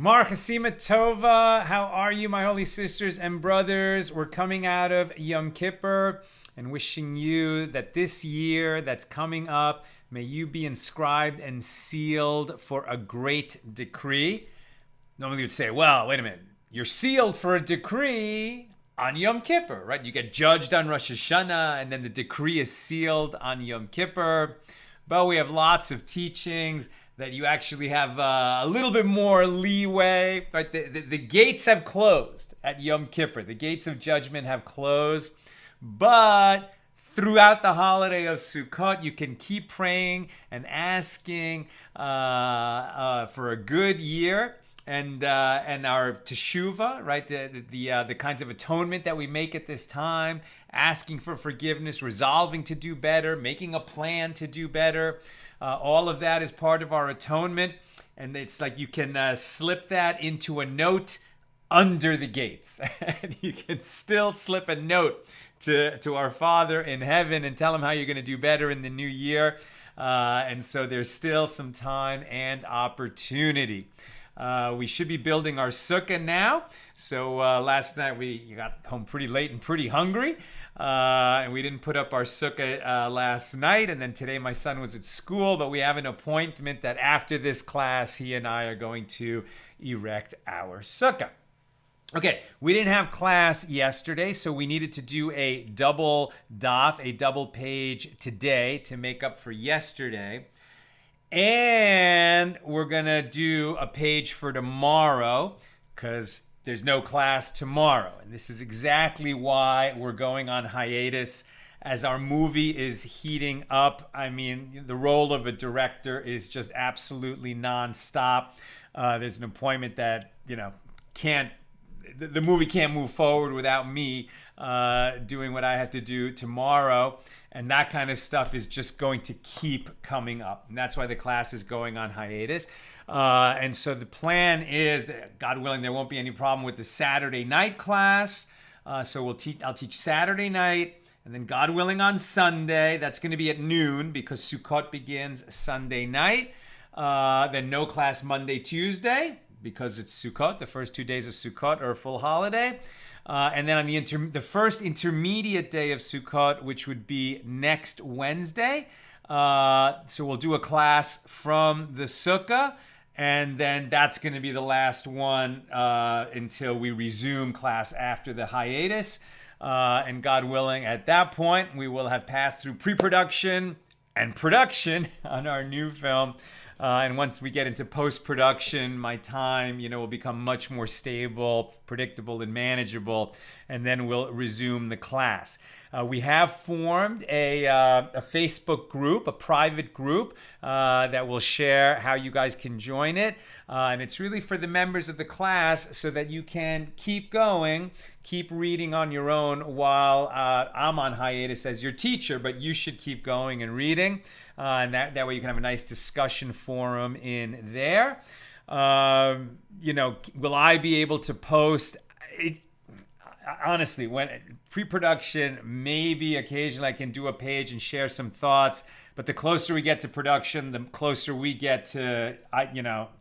Gemar Chasima Tova, how are you, my holy sisters and brothers? We're coming out of Yom Kippur and wishing you that this year that's coming up, may you be inscribed and sealed for a great decree. Normally you'd say, well, wait a minute, you're sealed for a decree on Yom Kippur, right? You get judged on Rosh Hashanah and then the decree is sealed on Yom Kippur. But we have lots of teachings that you actually have a little bit more leeway, right? The gates have closed at Yom Kippur. The gates of judgment have closed, but throughout the holiday of Sukkot, you can keep praying and asking for a good year and our teshuvah, right? The kinds of atonement that we make at this time, asking for forgiveness, resolving to do better, making a plan to do better. All of that is part of our atonement. And it's like you can slip that into a note under the gates. And you can still slip a note to our Father in heaven and tell him how you're going to do better in the new year. And so there's still some time and opportunity. We should be building our sukkah now. So last night we got home pretty late and pretty hungry. And we didn't put up our sukkah last night. And then today my son was at school. But we have an appointment that after this class, he and I are going to erect our sukkah. Okay, we didn't have class yesterday, so we needed to do a double daf, a double page today to make up for yesterday. And we're going to do a page for tomorrow because there's no class tomorrow. And this is exactly why we're going on hiatus as our movie is heating up. I mean, the role of a director is just absolutely nonstop. There's an appointment that, the movie can't move forward without me doing what I have to do tomorrow. And that kind of stuff is just going to keep coming up. And that's why the class is going on hiatus. And so the plan is that, God willing, there won't be any problem with the Saturday night class. So I'll teach Saturday night. And then God willing on Sunday, that's going to be at noon because Sukkot begins Sunday night. Then no class Monday, Tuesday, because it's Sukkot. The first 2 days of Sukkot are a full holiday. And then on the first intermediate day of Sukkot, which would be next Wednesday, so we'll do a class from the Sukkah, and then that's going to be the last one until we resume class after the hiatus. And God willing, at that point, we will have passed through pre-production and production on our new film. And once we get into post-production, my time, will become much more stable, predictable, and manageable. And then we'll resume the class. We have formed a Facebook group, a private group that will share how you guys can join it. And it's really for the members of the class so that you can keep going, keep reading on your own while I'm on hiatus as your teacher, but you should keep going and reading. And that way you can have a nice discussion forum in there. Will I be able to post it? Honestly, when pre-production, maybe occasionally I can do a page and share some thoughts. But the closer we get to production, the closer we get to,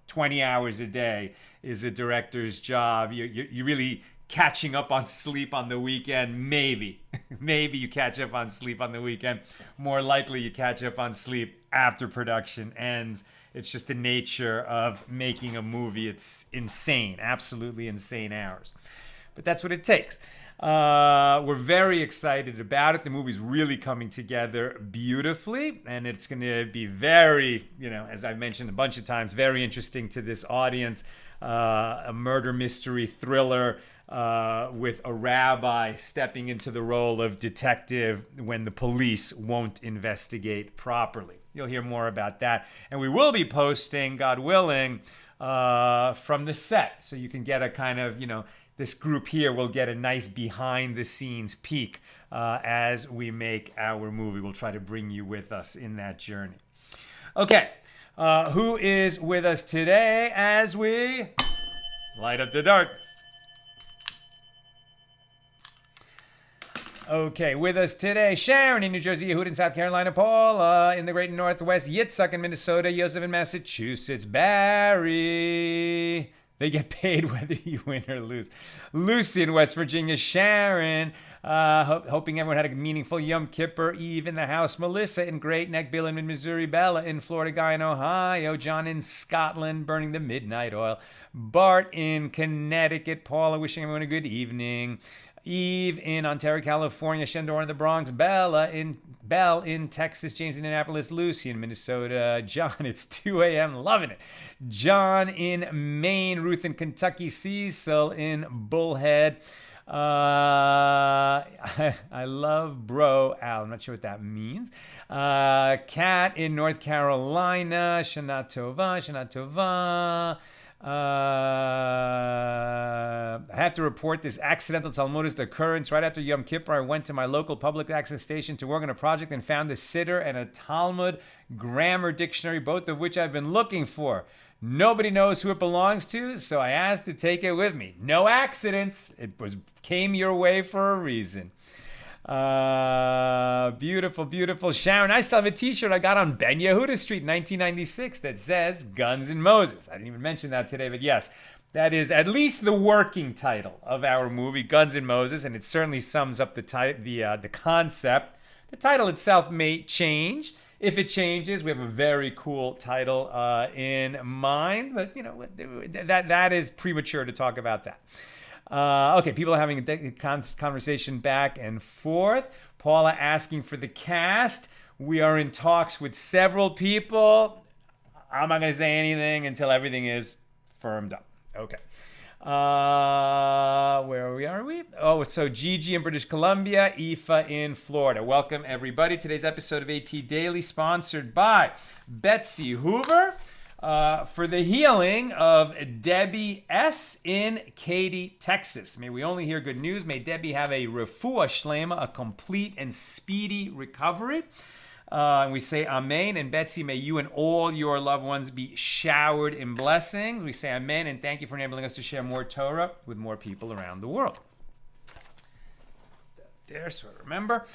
20 hours a day is a director's job. You're really catching up on sleep on the weekend. Maybe you catch up on sleep on the weekend. More likely you catch up on sleep after production ends. It's just the nature of making a movie. It's insane, absolutely insane hours. But that's what it takes. We're very excited about it. The movie's really coming together beautifully, and it's going to be very, as I've mentioned a bunch of times, very interesting to this audience. A murder mystery thriller with a rabbi stepping into the role of detective when the police won't investigate properly. You'll hear more about that. And we will be posting, God willing, from the set. So you can get a kind of, this group here will get a nice behind-the-scenes peek as we make our movie. We'll try to bring you with us in that journey. Okay, who is with us today as we light up the darkness? Okay, with us today, Sharon in New Jersey, Yehud in South Carolina, Paul in the Great Northwest, Yitzhak in Minnesota, Yosef in Massachusetts, Barry They get paid whether you win or lose. Lucy in West Virginia. Sharon, hoping everyone had a meaningful Yom Kippur Eve in the house. Melissa in Great Neck. Bill in Missouri. Bella in Florida. Guy in Ohio. John in Scotland, burning the midnight oil. Bart in Connecticut. Paula wishing everyone a good evening. Eve in Ontario, California. Shendor in the Bronx. Bell in Texas. James in Indianapolis. Lucy in Minnesota. John, it's 2 a.m. Loving it. John in Maine. Ruth in Kentucky. Cecil in Bullhead. I love bro Al. I'm not sure what that means. Kat in North Carolina. Shana Tova. I have to report this accidental Talmudist occurrence. Right after Yom Kippur, I went to my local public access station to work on a project and found a siddur and a Talmud grammar dictionary, both of which I've been looking for. Nobody knows who it belongs to, so I asked to take it with me. No accidents. It came your way for a reason. Beautiful, beautiful. Sharon, I still have a t-shirt I got on Ben Yehuda Street, 1996, that says Guns N' Moses. I didn't even mention that today, but yes, that is at least the working title of our movie, Guns N' Moses, and it certainly sums up the concept. The title itself may change. If it changes, we have a very cool title in mind, but that is premature to talk about that. Okay, people are having a conversation back and forth. Paula asking for the cast. We are in talks with several people. I'm not going to say anything until everything is firmed up. Okay. Where are we? Oh, so Gigi in British Columbia, Aoife in Florida. Welcome, everybody. Today's episode of AT Daily sponsored by Betsy Hoover. For the healing of Debbie S. in Katy, Texas. May we only hear good news. May Debbie have a refuah shlema, a complete and speedy recovery. And we say amen. And Betsy, may you and all your loved ones be showered in blessings. We say amen, and thank you for enabling us to share more Torah with more people around the world. There, so remember.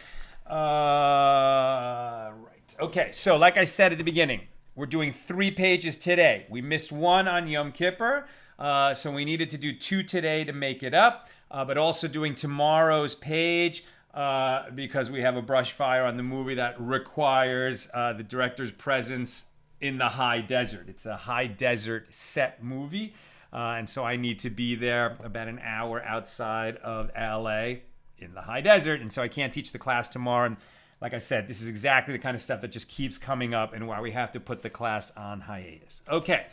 Right. Okay, so like I said at the beginning, we're doing 3 pages today. We missed one on Yom Kippur, so we needed to do 2 today to make it up, but also doing tomorrow's page because we have a brush fire on the movie that requires the director's presence in the high desert. It's a high desert set movie, and so I need to be there about an hour outside of LA in the high desert, and so I can't teach the class tomorrow. And like I said, this is exactly the kind of stuff that just keeps coming up and why we have to put the class on hiatus. Okay,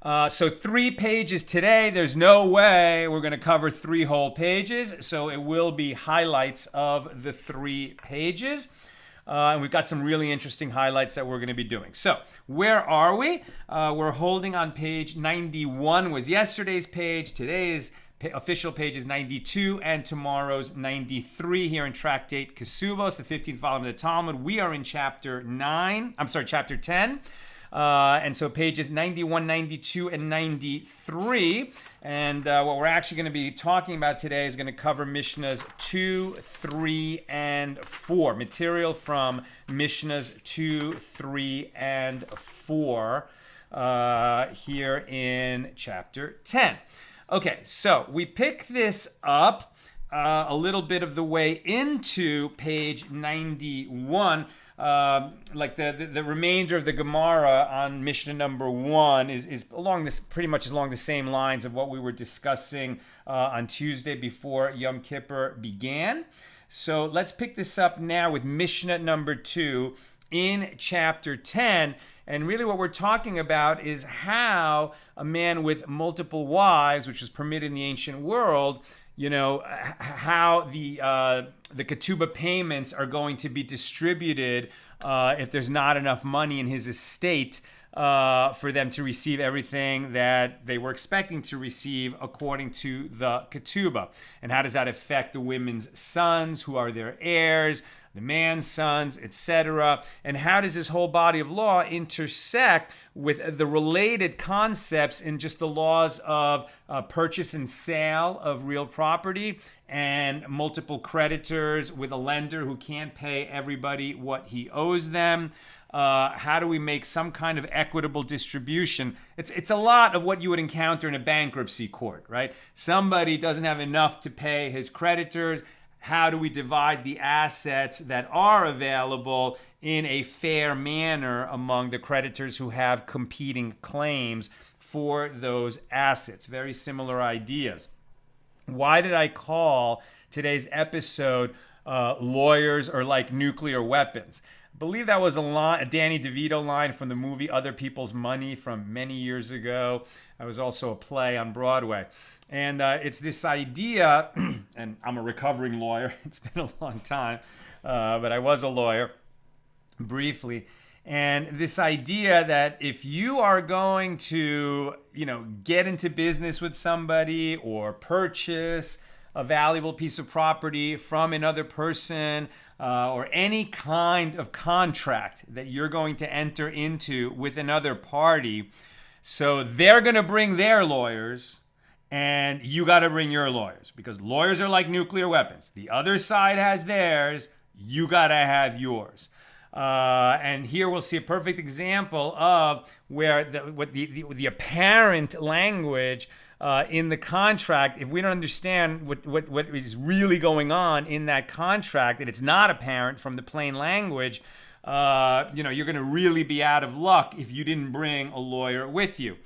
so 3 pages today. There's no way we're going to cover 3 whole pages, so it will be highlights of the 3 pages. And we've got some really interesting highlights that we're going to be doing. So where are we? We're holding on page 91 was yesterday's page. Today's official page is 92, and tomorrow's 93 here in track date Kesubos, the 15th volume of the Talmud. We are in chapter 10. And so pages 91, 92, and 93. And what we're actually going to be talking about today is going to cover Mishnahs 2, 3, and 4. Material from Mishnahs 2, 3, and 4 here in chapter 10. Okay, so we pick this up a little bit of the way into page 91. Like the remainder of the Gemara on Mishnah number 1 is along this, pretty much along the same lines of what we were discussing on Tuesday before Yom Kippur began. So let's pick this up now with Mishnah number 2 in chapter 10. And really what we're talking about is how a man with multiple wives, which was permitted in the ancient world, how the ketubah payments are going to be distributed if there's not enough money in his estate for them to receive everything that they were expecting to receive according to the ketubah. And how does that affect the women's sons, who are their heirs, the man's sons, etc. And how does this whole body of law intersect with the related concepts in just the laws of purchase and sale of real property and multiple creditors with a lender who can't pay everybody what he owes them, how do we make some kind of equitable distribution? It's a lot of what you would encounter in a bankruptcy court, right? Somebody doesn't have enough to pay his creditors. How do we divide the assets that are available in a fair manner among the creditors who have competing claims for those assets? Very similar ideas. Why did I call today's episode Lawyers Are Like Nuclear Weapons? I believe that was a Danny DeVito line from the movie Other People's Money from many years ago. It was also a play on Broadway. And it's this idea, and I'm a recovering lawyer. It's been a long time, but I was a lawyer briefly. And this idea that if you are going to, get into business with somebody or purchase a valuable piece of property from another person, or any kind of contract that you're going to enter into with another party, so they're going to bring their lawyers and you got to bring your lawyers, because lawyers are like nuclear weapons. The other side has theirs, you got to have yours. And here we'll see a perfect example of where the apparent language in the contract, if we don't understand what is really going on in that contract, and it's not apparent from the plain language, you're going to really be out of luck if you didn't bring a lawyer with you.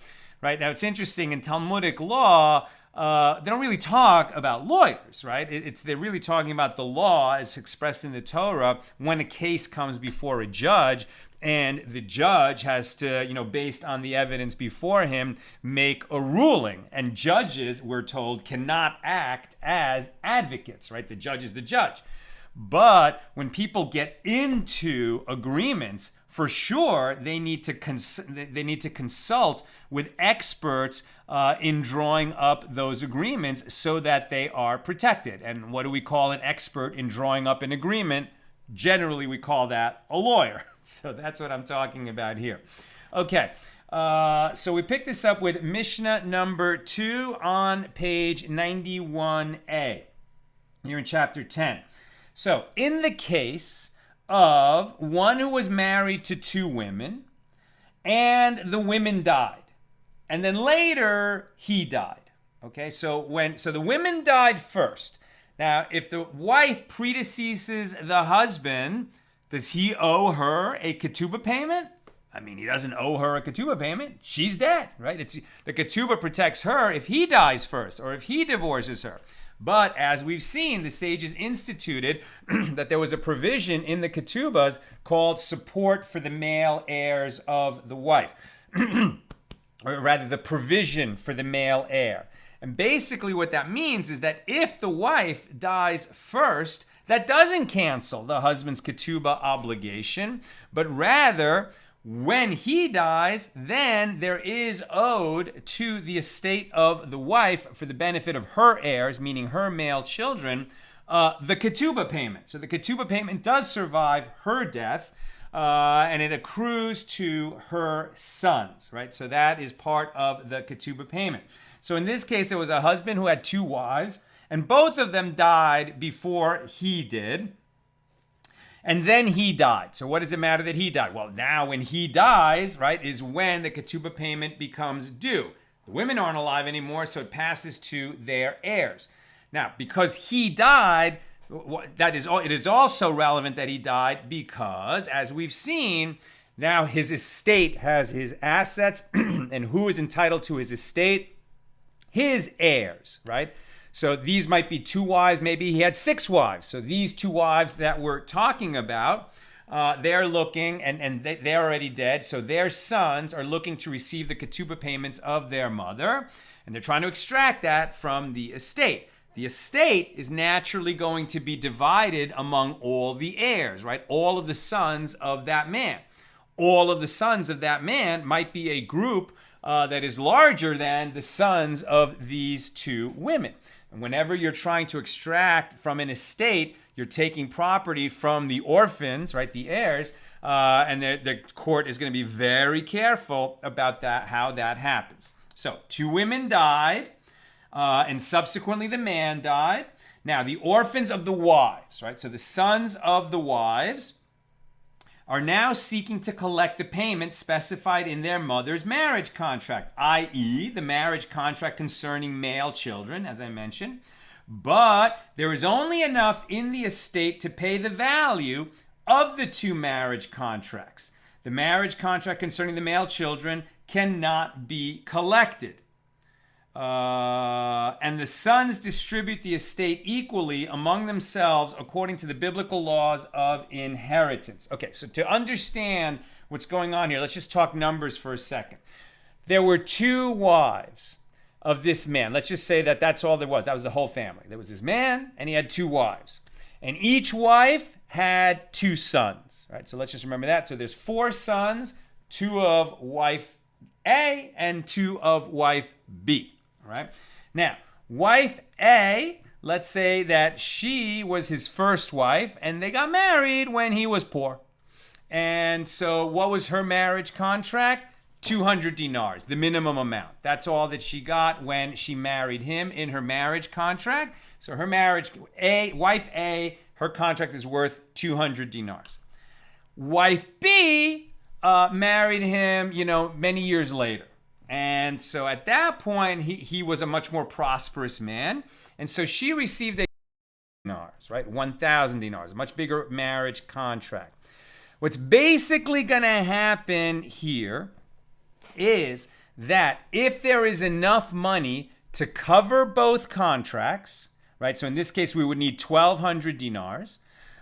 Right? Now, it's interesting, in Talmudic law, they don't really talk about lawyers, right? They're really talking about the law as expressed in the Torah when a case comes before a judge, and the judge has to, based on the evidence before him, make a ruling. And judges, we're told, cannot act as advocates, right? The judge is the judge. But when people get into agreements, for sure, they need to consult with experts in drawing up those agreements so that they are protected. And what do we call an expert in drawing up an agreement? Generally, we call that a lawyer. So that's what I'm talking about here. Okay, so we pick this up with Mishna number 2 on page 91a, here in chapter 10. So, in the case of one who was married to 2 women, and the women died, and then later he died. Okay, so the women died first. Now, if the wife predeceases the husband, does he owe her a ketubah payment? I mean, he doesn't owe her a ketubah payment. She's dead, right? The ketubah protects her if he dies first or if he divorces her. But as we've seen, the sages instituted that there was a provision in the ketubas called support for the male heirs of the wife, or rather the provision for the male heir. And basically what that means is that if the wife dies first, that doesn't cancel the husband's ketubah obligation, but rather when he dies, then there is owed to the estate of the wife, for the benefit of her heirs, meaning her male children, the ketubah payment. So the ketubah payment does survive her death, and it accrues to her sons, right? So that is part of the ketubah payment. So in this case, there was a husband who had 2 wives, and both of them died before he did. And then he died. So what does it matter that he died? Well, now when he dies, right, is when the ketubah payment becomes due. The women aren't alive anymore, so it passes to their heirs. Now, because he died, it is also relevant that he died because, as we've seen, now his estate has his assets, and who is entitled to his estate? His heirs, right? So these might be 2 wives. Maybe he had 6 wives. So these 2 wives that we're talking about, they're looking, and they're already dead. So their sons are looking to receive the ketubah payments of their mother. And they're trying to extract that from the estate. The estate is naturally going to be divided among all the heirs, right? All of the sons of that man. All of the sons of that man might be a group that is larger than the sons of these 2 women. And whenever you're trying to extract from an estate, you're taking property from the orphans, right, the heirs, and the court is going to be very careful about that, how that happens. So 2 women died, and subsequently the man died. Now, the orphans of the wives, right, so the sons of the wives, are now seeking to collect the payment specified in their mother's marriage contract, i.e., the marriage contract concerning male children, as I mentioned. But there is only enough in the estate to pay the value of the two marriage contracts. The marriage contract concerning the male children cannot be collected. And the sons distribute the estate equally among themselves according to the biblical laws of inheritance. Okay, so to understand what's going on here, let's just talk numbers for a second. There were two wives of this man. Let's just say that that's all there was. That was the whole family. There was this man, and he had two wives. And each wife had two sons. Right? So let's just remember that. So there's four sons, two of wife A and two of wife B. All right? Now, wife A, let's say that she was his first wife, and they got married when he was poor. And so what was her marriage contract? 200 dinars, the minimum amount. That's all that she got when she married him in her marriage contract. So her wife A, her contract is worth 200 dinars. Wife B married him, many years later. And so at that point, he was a much more prosperous man. And so she received dinars, right? 1,000 dinars, a much bigger marriage contract. What's basically going to happen here is that if there is enough money to cover both contracts, right? So in this case, we would need 1,200 dinars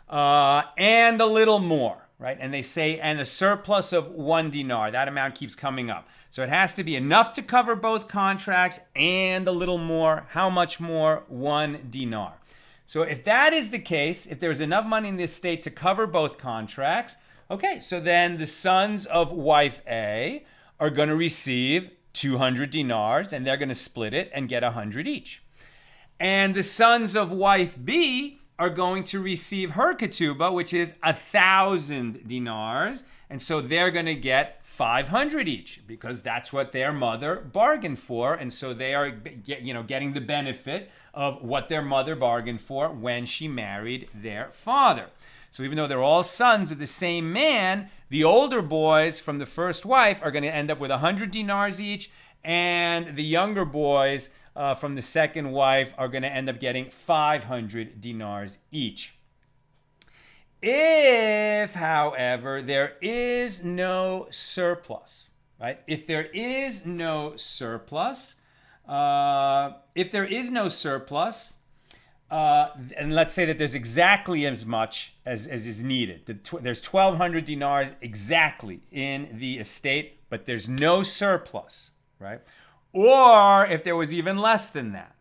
and a little more, right? And they say, and a surplus of 1 dinar. That amount keeps coming up. So it has to be enough to cover both contracts and a little more. How much more? 1 dinar. So if that is the case, if there's enough money in this state to cover both contracts, okay, so then the sons of wife A are going to receive 200 dinars, and they're going to split it and get 100 each. And the sons of wife B are going to receive her ketubah, which is 1,000 dinars, and so they're going to get 500 each because that's what their mother bargained for, and so they are getting the benefit of what their mother bargained for when she married their father. So even though they're all sons of the same man, the older boys from the first wife are going to end up with 100 dinars each, and the younger boys from the second wife are going to end up getting 500 dinars each. If, however, there is no surplus, right? If there is no surplus, and let's say that there's exactly as much as is needed. There's 1,200 dinars exactly in the estate, but there's no surplus, right? Or if there was even less than that.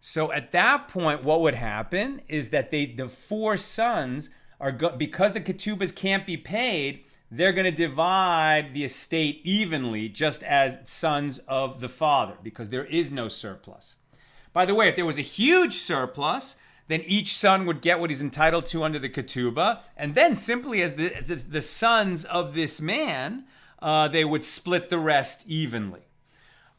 So at that point, what would happen is that the four sons because the ketubas can't be paid, they're going to divide the estate evenly, just as sons of the father, because there is no surplus. By the way, if there was a huge surplus, then each son would get what he's entitled to under the ketubah, and then simply as the sons of this man, they would split the rest evenly.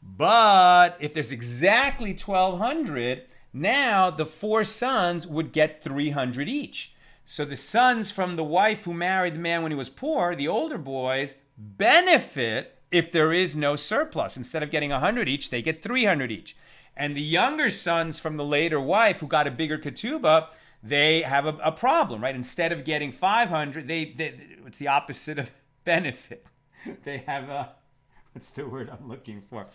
But if there's exactly 1,200, now the four sons would get 300 each. So the sons from the wife who married the man when he was poor, the older boys, benefit if there is no surplus. Instead of getting 100 each, they get 300 each. And the younger sons from the later wife who got a bigger ketubah, they have a problem, right? Instead of getting 500, it's the opposite of benefit. They have what's the word I'm looking for?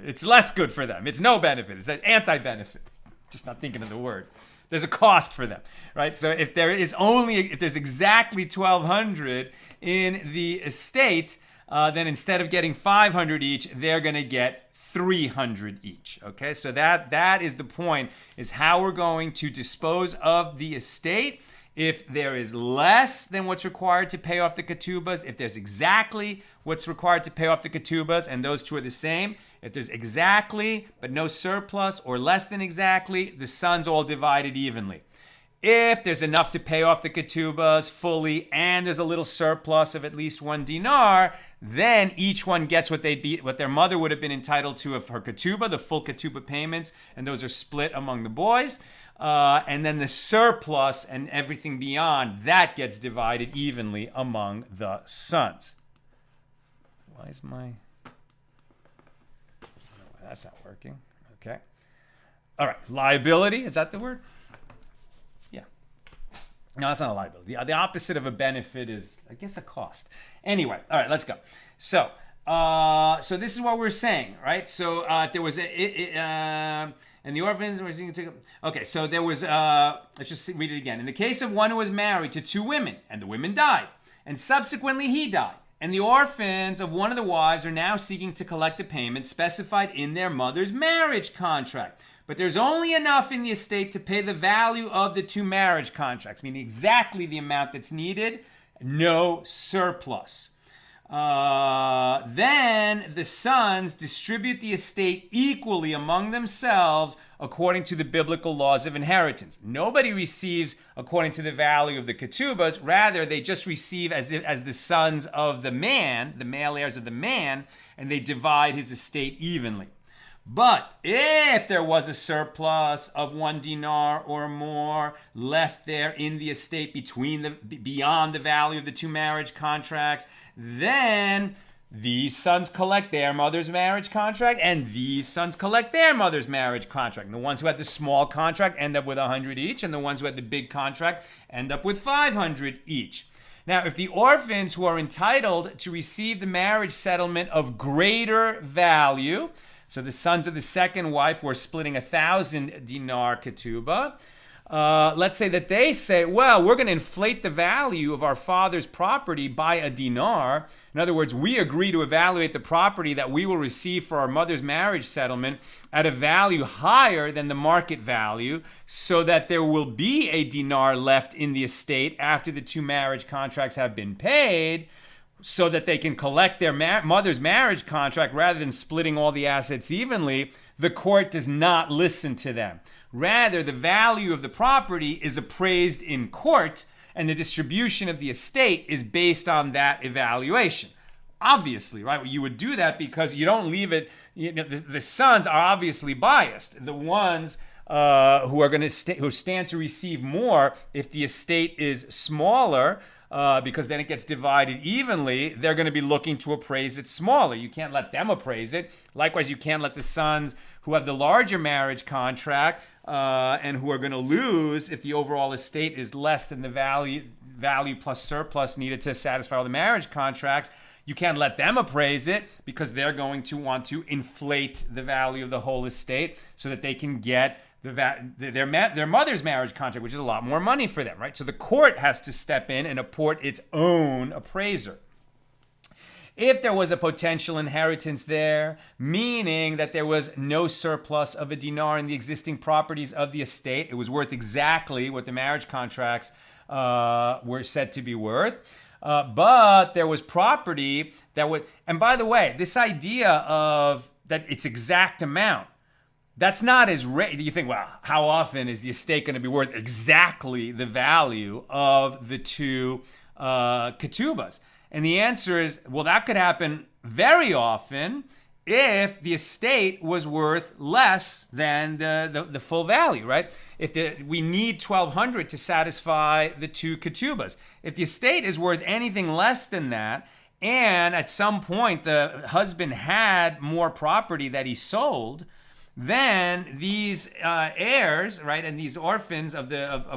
It's less good for them. It's no benefit. It's an anti-benefit. Just not thinking of the word. There's a cost for them, right? So if there's exactly 1,200 in the estate, then instead of getting 500 each, they're going to get 300 each. Okay, so that is the point, is how we're going to dispose of the estate. If there is less than what's required to pay off the ketubas, if there's exactly what's required to pay off the ketubas, and those two are the same, if there's exactly but no surplus, or less than exactly, the sons all divided evenly. If there's enough to pay off the ketubos fully and there's a little surplus of at least 1 dinar, then each one gets what their mother would have been entitled to of her ketubah, the full ketubah payments, and those are split among the boys. And then the surplus and everything beyond, that gets divided evenly among the sons. Why is my... That's not working. Okay. All right. Liability, is that the word? Yeah. No, that's not a liability. The opposite of a benefit is, I guess, a cost. Anyway, all right, let's go. So this is what we're saying, right? So there was and the orphans were seeking to... Okay, so there was, let's just read it again. In the case of one who was married to 2 women, and the women died, and subsequently he died, and the orphans of one of the wives are now seeking to collect the payment specified in their mother's marriage contract. But there's only enough in the estate to pay the value of the 2 marriage contracts, meaning exactly the amount that's needed, no surplus. Then the sons distribute the estate equally among themselves according to the biblical laws of inheritance. Nobody receives according to the value of the ketubos. Rather, they just receive as the sons of the man, the male heirs of the man, and they divide his estate evenly. But if there was a surplus of 1 dinar or more left there in the estate beyond the value of the 2 marriage contracts, then these sons collect their mother's marriage contract, and these sons collect their mother's marriage contract. And the ones who had the small contract end up with 100 each, and the ones who had the big contract end up with 500 each. Now, if the orphans who are entitled to receive the marriage settlement of greater value, so the sons of the second wife were splitting 1,000 dinar ketubah. Let's say that they say, well, we're going to inflate the value of our father's property by a dinar. In other words, we agree to evaluate the property that we will receive for our mother's marriage settlement at a value higher than the market value, so that there will be a dinar left in the estate after the 2 marriage contracts have been paid, so that they can collect their mother's marriage contract rather than splitting all the assets evenly. The court does not listen to them. Rather, the value of the property is appraised in court, and the distribution of the estate is based on that evaluation. Obviously, right? You would do that because you don't leave it... the sons are obviously biased. The ones who are going to who stand to receive more if the estate is smaller, because then it gets divided evenly, they're going to be looking to appraise it smaller. You can't let them appraise it. Likewise, you can't let the sons who have the larger marriage contract and who are going to lose if the overall estate is less than the value plus surplus needed to satisfy all the marriage contracts. You can't let them appraise it because they're going to want to inflate the value of the whole estate so that they can get their mother's marriage contract, which is a lot more money for them, right? So the court has to step in and appoint its own appraiser. If there was a potential inheritance there, meaning that there was no surplus of a dinar in the existing properties of the estate, it was worth exactly what the marriage contracts were said to be worth. But there was property that would, and by the way, this idea of that its exact amount, that's not as rare. You think, well, how often is the estate going to be worth exactly the value of the 2 ketubas? And the answer is, well, that could happen very often if the estate was worth less than the full value, right? We need 1,200 to satisfy the 2 ketubas. If the estate is worth anything less than that, and at some point the husband had more property that he sold, then these heirs, right, and these orphans of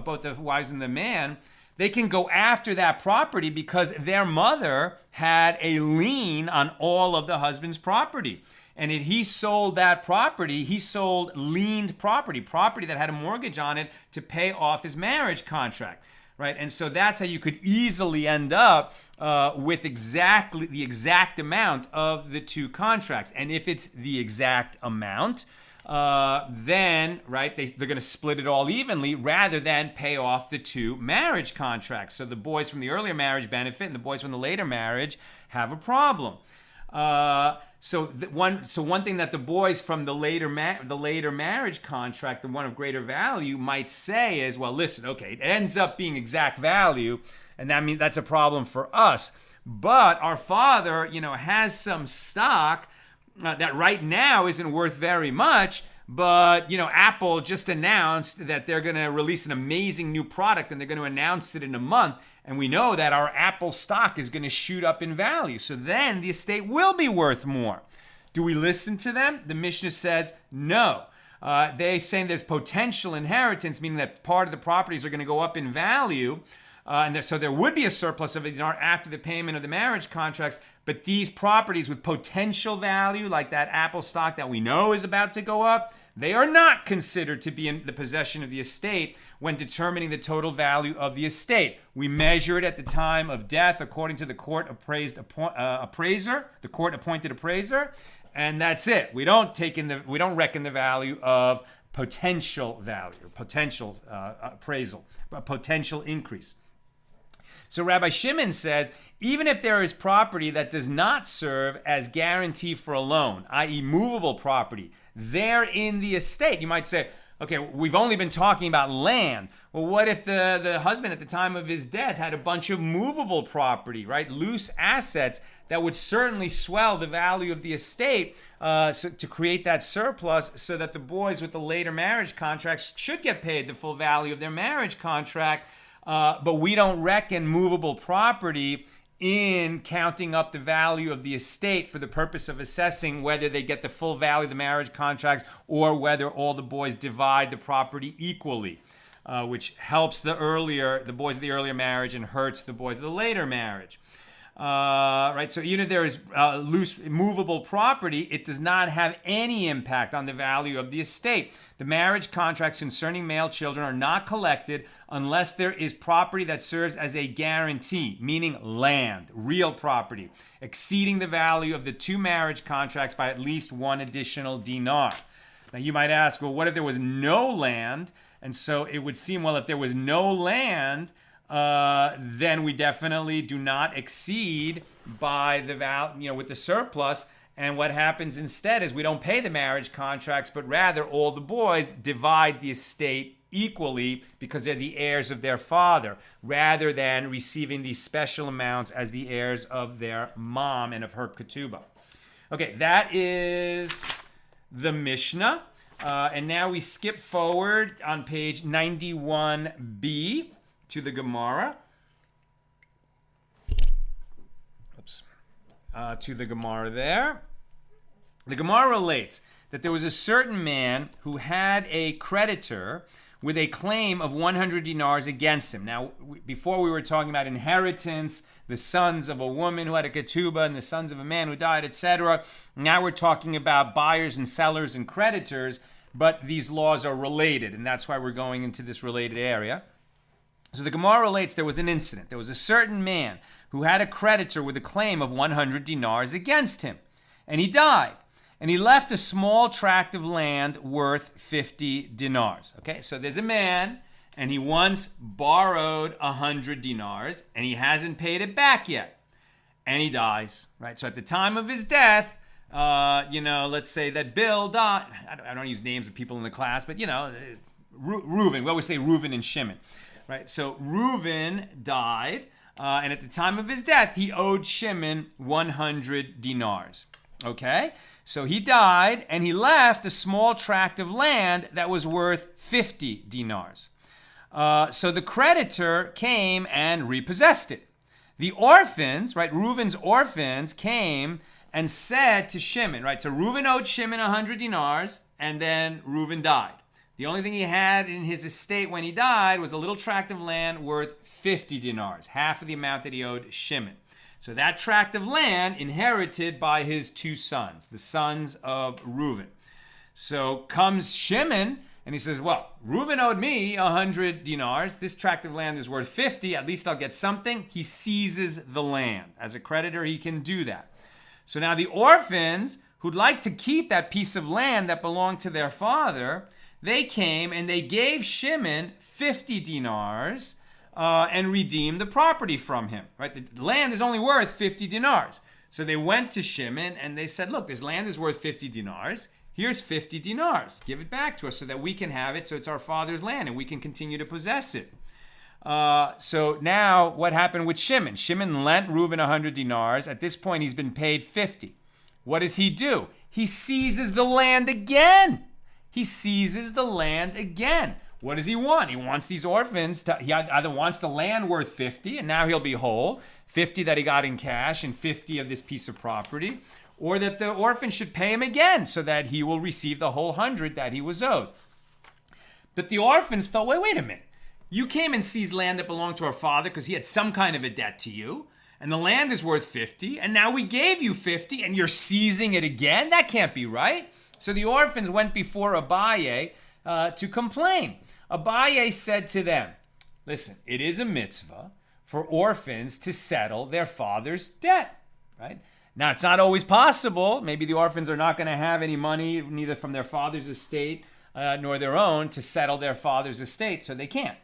both the wives and the man, they can go after that property because their mother had a lien on all of the husband's property. And if he sold that property, he sold liened property that had a mortgage on it to pay off his marriage contract, right? And so that's how you could easily end up with exactly the exact amount of the 2 contracts. And if it's the exact amount, then, right, they're going to split it all evenly rather than pay off the 2 marriage contracts. So the boys from the earlier marriage benefit and the boys from the later marriage have a problem. So one thing that the boys from the later marriage contract, the one of greater value, might say is, well, listen, okay, it ends up being exact value, and that means that's a problem for us. But our father, has some stock that right now isn't worth very much. But, Apple just announced that they're going to release an amazing new product, and they're going to announce it in a month. And we know that our Apple stock is going to shoot up in value. So then the estate will be worth more. Do we listen to them? The Mishna says no. They're saying there's potential inheritance, meaning that part of the properties are going to go up in value. So there would be a surplus of a dinar after the payment of the marriage contracts, but these properties with potential value, like that Apple stock that we know is about to go up, they are not considered to be in the possession of the estate when determining the total value of the estate. We measure it at the time of death according to the court-appointed appraiser, and that's it. We don't reckon the value of potential value, potential appraisal, potential increase. So Rabbi Shimon says, even if there is property that does not serve as guarantee for a loan, i.e. movable property, there in the estate, you might say, okay, we've only been talking about land. Well, what if the husband at the time of his death had a bunch of movable property, right? Loose assets that would certainly swell the value of the estate to create that surplus so that the boys with the later marriage contracts should get paid the full value of their marriage contract. But we don't reckon movable property in counting up the value of the estate for the purpose of assessing whether they get the full value of the marriage contracts or whether all the boys divide the property equally, which helps the boys of the earlier marriage and hurts the boys of the later marriage. Right, so even if there is loose movable property, it does not have any impact on the value of the estate. The marriage contracts concerning male children are not collected unless there is property that serves as a guarantee, meaning land, real property, exceeding the value of the two marriage contracts by at least one additional dinar. Now you might ask, well, what if there was no land? And so it would seem, well, if there was no land, then we definitely do not exceed by the value, with the surplus. And what happens instead is we don't pay the marriage contracts, but rather all the boys divide the estate equally because they're the heirs of their father, rather than receiving these special amounts as the heirs of their mom and of her ketubah. Okay, that is the Mishnah. And now we skip forward on page 91b. to the Gemara. To the Gemara there. The Gemara relates that there was a certain man who had a creditor with a claim of 100 dinars against him. Now, before we were talking about inheritance, the sons of a woman who had a ketubah and the sons of a man who died, etc. Now we're talking about buyers and sellers and creditors, but these laws are related, and that's why we're going into this related area. So the Gemara relates there was an incident. There was a certain man who had a creditor with a claim of 100 dinars against him, and he died. And he left a small tract of land worth 50 dinars. Okay, so there's a man, and he once borrowed 100 dinars, and he hasn't paid it back yet. And he dies, right? So at the time of his death, let's say that Bill died. I don't use names of people in the class, but, Reuven. We always say Reuven and Shimon. Right, so Reuven died, and at the time of his death, he owed Shimon 100 dinars. Okay, so he died, and he left a small tract of land that was worth 50 dinars. So the creditor came and repossessed it. The orphans, right, Reuven's orphans came and said to Shimon, right, so Reuven owed Shimon 100 dinars, and then Reuven died. The only thing he had in his estate when he died was a little tract of land worth 50 dinars, half of the amount that he owed Shimon. So that tract of land inherited by his two sons, the sons of Reuven. So comes Shimon and he says, well, Reuven owed me 100 dinars. This tract of land is worth 50. At least I'll get something. He seizes the land. As a creditor, he can do that. So now the orphans who'd like to keep that piece of land that belonged to their father, they came and they gave Shimon 50 dinars and redeemed the property from him. Right? The land is only worth 50 dinars. So they went to Shimon and they said, look, this land is worth 50 dinars. Here's 50 dinars. Give it back to us so that we can have it, so it's our father's land and we can continue to possess it. So now what happened with Shimon? Shimon lent Reuben 100 dinars. At this point, he's been paid 50. What does he do? He seizes the land again. He seizes the land again. What does he want? He wants these orphans to, he either wants the land worth 50 and now he'll be whole, 50 that he got in cash and 50 of this piece of property, or that the orphan should pay him again so that he will receive the whole 100 that he was owed. But the orphans thought, wait a minute. You came and seized land that belonged to our father because he had some kind of a debt to you, and the land is worth 50, and now we gave you 50 and you're seizing it again? That can't be right. So the orphans went before Abaye to complain. Abaye said to them, listen, it is a mitzvah for orphans to settle their father's debt, right? Now, it's not always possible. Maybe the orphans are not going to have any money, neither from their father's estate nor their own, to settle their father's estate, so they can't.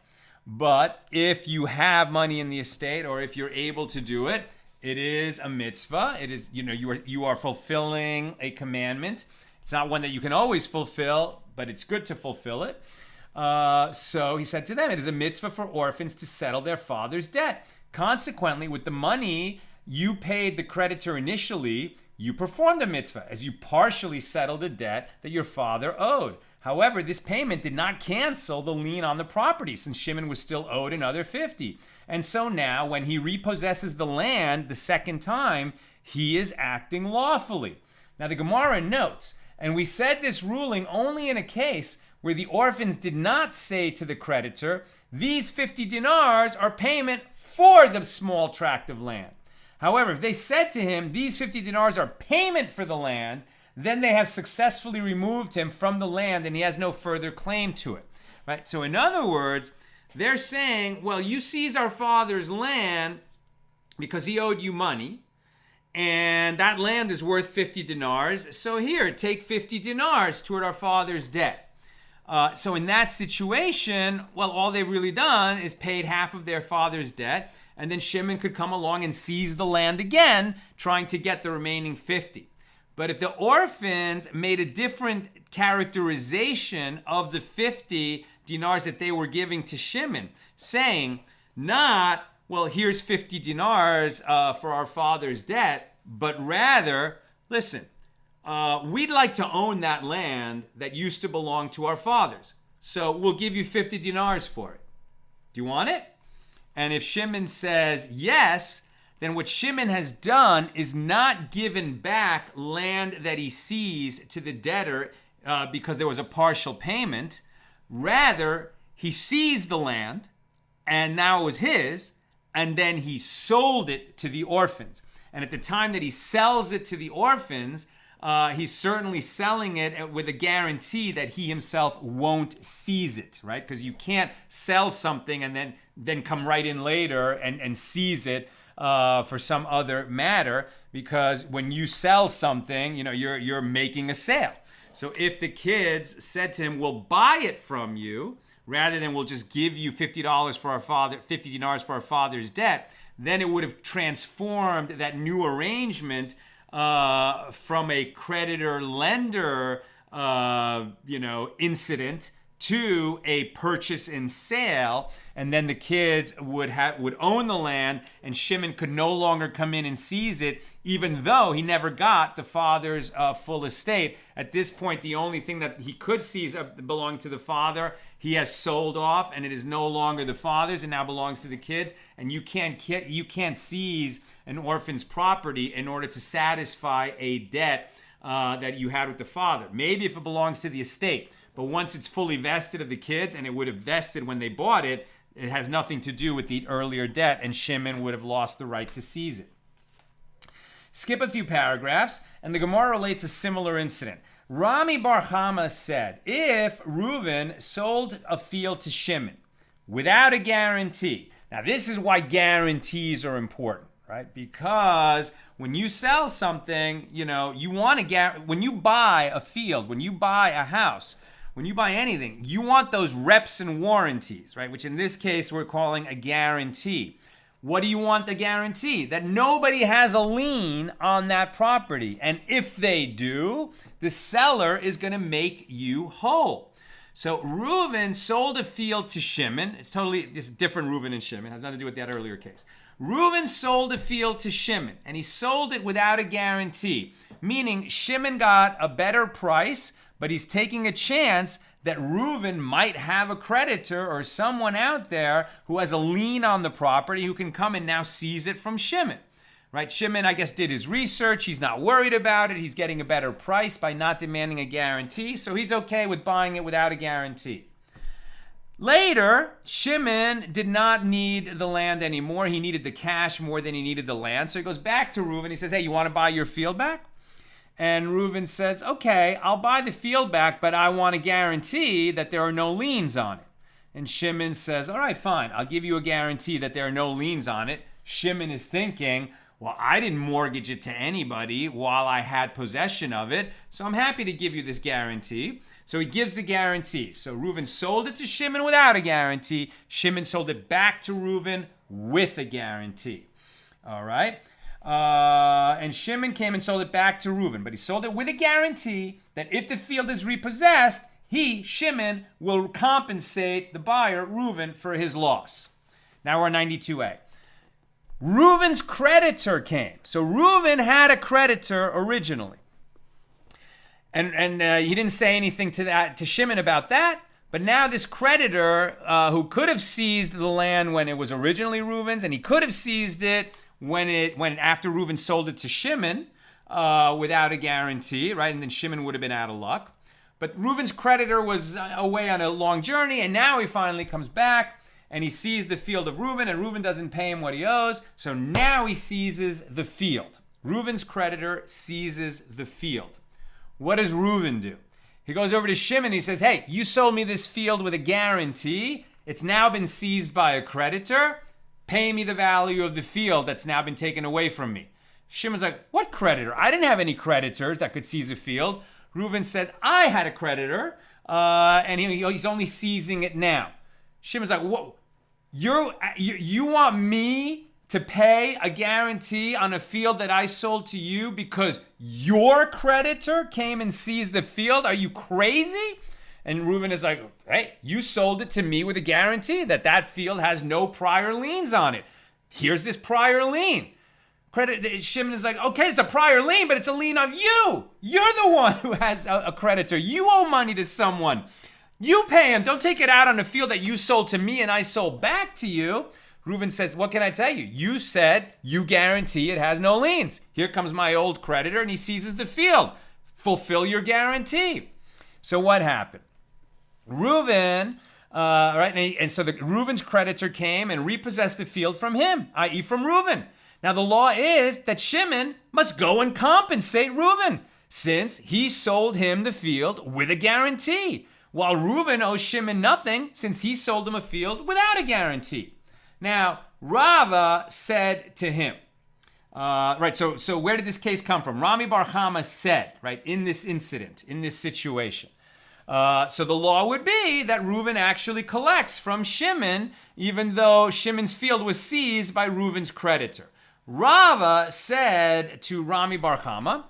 But if you have money in the estate, or if you're able to do it, it is a mitzvah. It is, you are fulfilling a commandment. It's not one that you can always fulfill, but it's good to fulfill it. So he said to them, it is a mitzvah for orphans to settle their father's debt. Consequently, with the money you paid the creditor initially, you performed a mitzvah as you partially settled a debt that your father owed. However, this payment did not cancel the lien on the property, since Shimon was still owed another 50. And so now, when he repossesses the land the second time, he is acting lawfully. Now the Gemara notes, and we said this ruling only in a case where the orphans did not say to the creditor, these 50 dinars are payment for the small tract of land. However, if they said to him, these 50 dinars are payment for the land, then they have successfully removed him from the land and he has no further claim to it. Right? So in other words, they're saying, well, you seized our father's land because he owed you money, and that land is worth 50 dinars. So here, take 50 dinars toward our father's debt. So in that situation, well, all they've really done is paid half of their father's debt, and then Shimon could come along and seize the land again, trying to get the remaining 50. But if the orphans made a different characterization of the 50 dinars that they were giving to Shimon, saying, not, well, here's 50 dinars for our father's debt, but rather, listen, we'd like to own that land that used to belong to our fathers. So we'll give you 50 dinars for it. Do you want it? And if Shimon says yes, then what Shimon has done is not given back land that he seized to the debtor because there was a partial payment. Rather, he seized the land, and now it was his, and then he sold it to the orphans. And at the time that he sells it to the orphans, he's certainly selling it with a guarantee that he himself won't seize it, right? Because you can't sell something and then come right in later and seize it for some other matter, because when you sell something, you're making a sale. So if the kids said to him, we'll buy it from you, rather than we'll just give you $50 for our father, 50 dinars for our father's debt, then it would have transformed that new arrangement from a creditor-lender, incident to a purchase and sale, and then the kids would own the land, and Shimon could no longer come in and seize it, even though he never got the father's full estate. At this point, the only thing that he could seize belonged to the father. He has sold off, and it is no longer the father's, and now belongs to the kids. And you can't seize an orphan's property in order to satisfy a debt that you had with the father. Maybe if it belongs to the estate. But once it's fully vested of the kids, and it would have vested when they bought it, it has nothing to do with the earlier debt, and Shimon would have lost the right to seize it. Skip a few paragraphs, and the Gemara relates a similar incident. Rami Bar Chama said, if Reuven sold a field to Shimon without a guarantee, now this is why guarantees are important, right? Because when you sell something, you want to when you buy a field, when you buy a house, when you buy anything, you want those reps and warranties, right? Which in this case we're calling a guarantee. What do you want the guarantee? That nobody has a lien on that property. And if they do, the seller is going to make you whole. So Reuben sold a field to Shimon. It's totally just different Reuben and Shimon. It has nothing to do with that earlier case. Reuben sold a field to Shimon, and he sold it without a guarantee, meaning Shimon got a better price, but he's taking a chance that Reuben might have a creditor or someone out there who has a lien on the property who can come and now seize it from Shimon. Right? Shimon, I guess, did his research. He's not worried about it. He's getting a better price by not demanding a guarantee, so he's okay with buying it without a guarantee. Later, Shimon did not need the land anymore. He needed the cash more than he needed the land. So he goes back to Reuben. He says, hey, you want to buy your field back? And Reuben says, okay, I'll buy the field back, but I want a guarantee that there are no liens on it. And Shimon says, all right, fine. I'll give you a guarantee that there are no liens on it. Shimon is thinking, well, I didn't mortgage it to anybody while I had possession of it, so I'm happy to give you this guarantee. So he gives the guarantee. So Reuben sold it to Shimon without a guarantee. Shimon sold it back to Reuben with a guarantee. All right? And Shimon came and sold it back to Reuben, but he sold it with a guarantee that if the field is repossessed, he, Shimon, will compensate the buyer, Reuben, for his loss. Now we're on 92a. Reuben's creditor came. So Reuben had a creditor originally. And he didn't say anything to Shimon about that. But now this creditor, who could have seized the land when it was originally Reuben's, and he could have seized it when after Reuben sold it to Shimon without a guarantee, right? And then Shimon would have been out of luck. But Reuben's creditor was away on a long journey, and now he finally comes back, and he sees the field of Reuben, and Reuben doesn't pay him what he owes. So now he seizes the field. Reuben's creditor seizes the field. What does Reuben do? He goes over to Shimon. He says, hey, you sold me this field with a guarantee. It's now been seized by a creditor. Pay me the value of the field that's now been taken away from me. Shimon's like, what creditor? I didn't have any creditors that could seize a field. Reuben says, I had a creditor, and he's only seizing it now. Shimon's like, what? You want me to pay a guarantee on a field that I sold to you because your creditor came and seized the field? Are you crazy? And Reuben is like, hey, you sold it to me with a guarantee that field has no prior liens on it. Here's this prior lien. Shimon is like, okay, it's a prior lien, but it's a lien on you. You're the one who has a creditor. You owe money to someone. You pay him. Don't take it out on a field that you sold to me and I sold back to you. Reuben says, what can I tell you? You said you guarantee it has no liens. Here comes my old creditor and he seizes the field. Fulfill your guarantee. So what happened? Reuben, so Reuben's creditor came and repossessed the field from him, i.e. from Reuben. Now the law is that Shimon must go and compensate Reuben since he sold him the field with a guarantee, while Reuben owes Shimon nothing since he sold him a field without a guarantee. Now, Rava said to him, so where did this case come from? Rami Bar Chama said, right, in this incident, in this situation. So the law would be that Reuben actually collects from Shimon, even though Shimon's field was seized by Reuben's creditor. Rava said to Rami Bar Chama,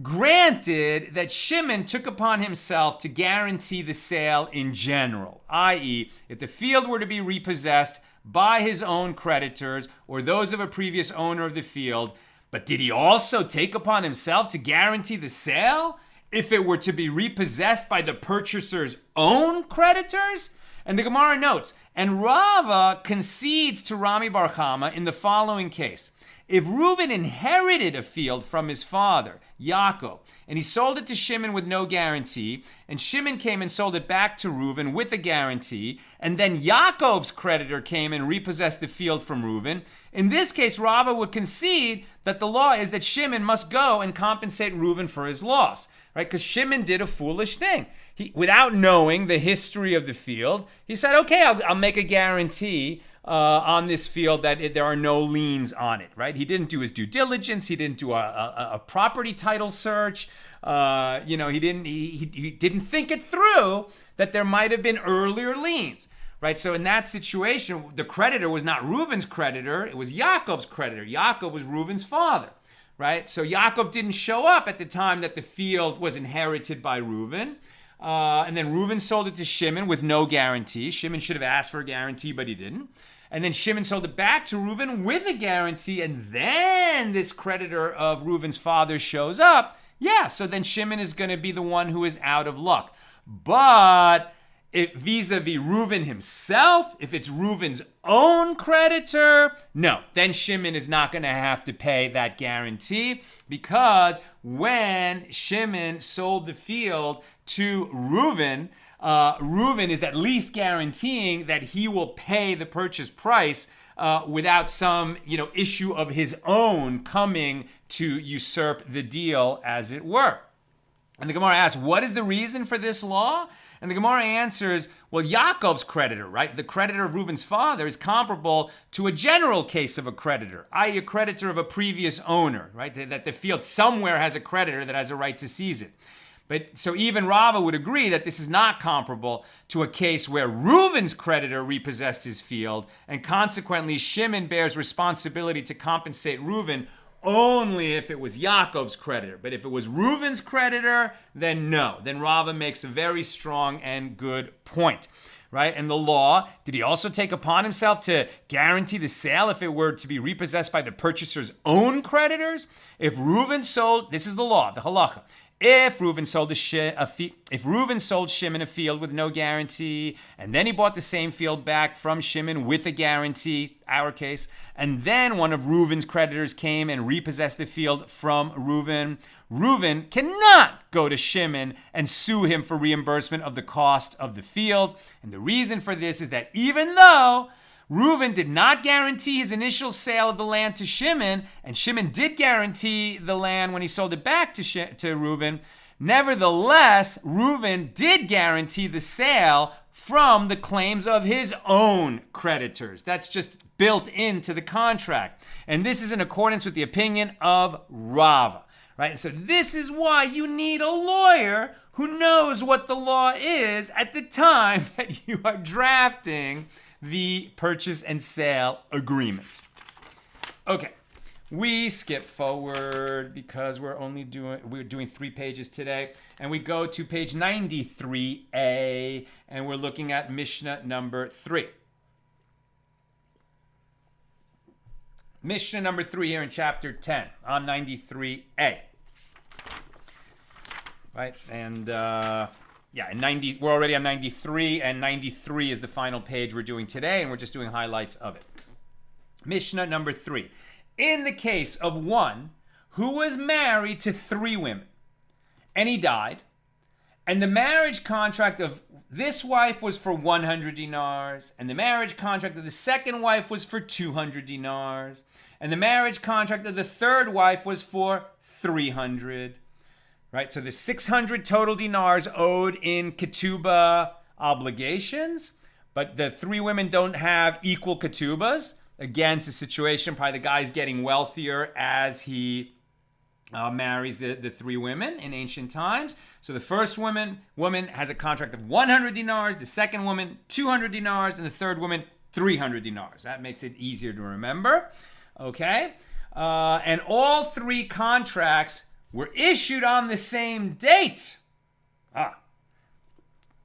granted that Shimon took upon himself to guarantee the sale in general, i.e., if the field were to be repossessed by his own creditors or those of a previous owner of the field, but did he also take upon himself to guarantee the sale if it were to be repossessed by the purchaser's own creditors? And the Gemara notes, and Rava concedes to Rami Bar Chama in the following case. If Reuben inherited a field from his father, Yaakov, and he sold it to Shimon with no guarantee, and Shimon came and sold it back to Reuben with a guarantee, and then Yaakov's creditor came and repossessed the field from Reuben, in this case, Rava would concede that the law is that Shimon must go and compensate Reuben for his loss, right? Because Shimon did a foolish thing. Without knowing the history of the field, he said, okay, I'll make a guarantee on this field that there are no liens on it, right? He didn't do his due diligence. He didn't do a property title search. He didn't think it through that there might have been earlier liens. right? So in that situation, the creditor was not Reuben's creditor, it was Yaakov's creditor. Yaakov was Reuben's father, right? So Yaakov didn't show up at the time that the field was inherited by Reuben. And then Reuben sold it to Shimon with no guarantee. Shimon should have asked for a guarantee, but he didn't. And then Shimon sold it back to Reuben with a guarantee. And then this creditor of Reuben's father shows up. Yeah, so then Shimon is going to be the one who is out of luck. But vis-a-vis Reuben himself, if it's Reuben's own creditor, no, then Shimon is not going to have to pay that guarantee, because when Shimon sold the field to Reuben, Reuben is at least guaranteeing that he will pay the purchase price without some issue of his own coming to usurp the deal, as it were. And the Gemara asks, what is the reason for this law? And the Gemara answers, well, Yaakov's creditor, right? The creditor of Reuben's father is comparable to a general case of a creditor, i.e. a creditor of a previous owner, right? That the field somewhere has a creditor that has a right to seize it. But so even Rava would agree that this is not comparable to a case where Reuben's creditor repossessed his field, and consequently Shimon bears responsibility to compensate Reuben only if it was Yaakov's creditor. But if it was Reuben's creditor, then no. Then Rava makes a very strong and good point, right? And the law, did he also take upon himself to guarantee the sale if it were to be repossessed by the purchaser's own creditors? If Reuben sold, this is the law, the halacha. If Reuben sold Shimon a field with no guarantee, and then he bought the same field back from Shimon with a guarantee, our case, and then one of Reuben's creditors came and repossessed the field from Reuben, Reuben cannot go to Shimon and sue him for reimbursement of the cost of the field. And the reason for this is that even though Reuben did not guarantee his initial sale of the land to Shimon, and Shimon did guarantee the land when he sold it back to Reuben, nevertheless, Reuben did guarantee the sale from the claims of his own creditors. That's just built into the contract. And this is in accordance with the opinion of Rava, right? So this is why you need a lawyer who knows what the law is at the time that you are drafting the purchase and sale agreement. Okay, we skip forward because we're doing 3 pages today, and we go to page 93a, and we're looking at Mishnah number 3. Mishnah number 3 here in chapter 10 on 93a. Right, and we're already on 93, and 93 is the final page we're doing today, and we're just doing highlights of it. Mishnah number 3. In the case of one who was married to 3 women, and he died, and the marriage contract of this wife was for 100 dinars, and the marriage contract of the second wife was for 200 dinars, and the marriage contract of the third wife was for 300. Right, so there's 600 total dinars owed in ketubah obligations, but the 3 women don't have equal ketubas. Again, it's a situation, probably the guy's getting wealthier as he marries the 3 women in ancient times. So the first woman has a contract of 100 dinars, the second woman 200 dinars, and the third woman 300 dinars. That makes it easier to remember. Okay, and all 3 contracts were issued on the same date.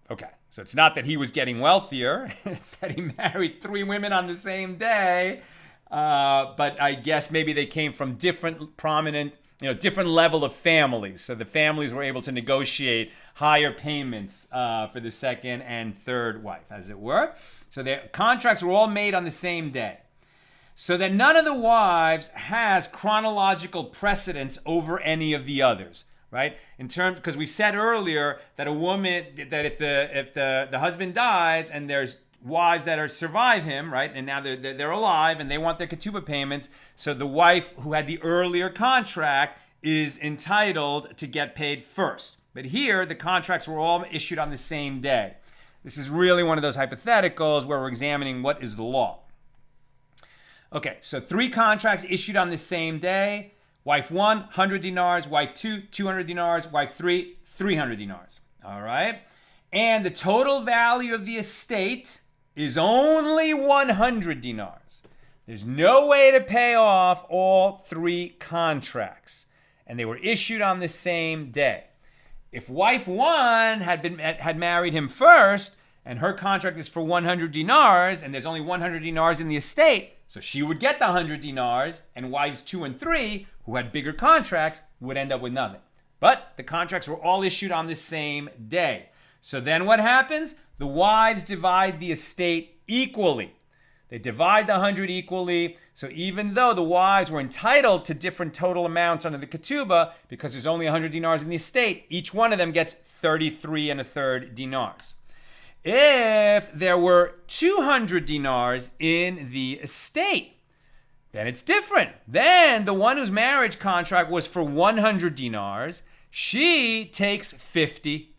Okay. So it's not that he was getting wealthier. It's that he married 3 women on the same day. But I guess maybe they came from different prominent, different level of families. So the families were able to negotiate higher payments for the second and third wife, as it were. So their contracts were all made on the same day, so that none of the wives has chronological precedence over any of the others, right? In terms, because we said earlier that a woman, that if the husband dies and there's wives that survive him, right, and now they're alive and they want their ketubah payments, so the wife who had the earlier contract is entitled to get paid first. But here, the contracts were all issued on the same day. This is really one of those hypotheticals where we're examining what is the law. Okay, so 3 contracts issued on the same day. Wife 1, 100 dinars. Wife 2, 200 dinars. Wife 3, 300 dinars. All right? And the total value of the estate is only 100 dinars. There's no way to pay off all 3 contracts, and they were issued on the same day. If wife 1 had married him first, and her contract is for 100 dinars, and there's only 100 dinars in the estate, so she would get the 100 dinars, and wives 2 and 3, who had bigger contracts, would end up with nothing. But the contracts were all issued on the same day. So then what happens? The wives divide the estate equally. They divide the 100 equally. So even though the wives were entitled to different total amounts under the ketubah, because there's only 100 dinars in the estate, each one of them gets 33 1/3 dinars. If there were 200 dinars in the estate, then it's different. Then the one whose marriage contract was for 100 dinars, she takes 50,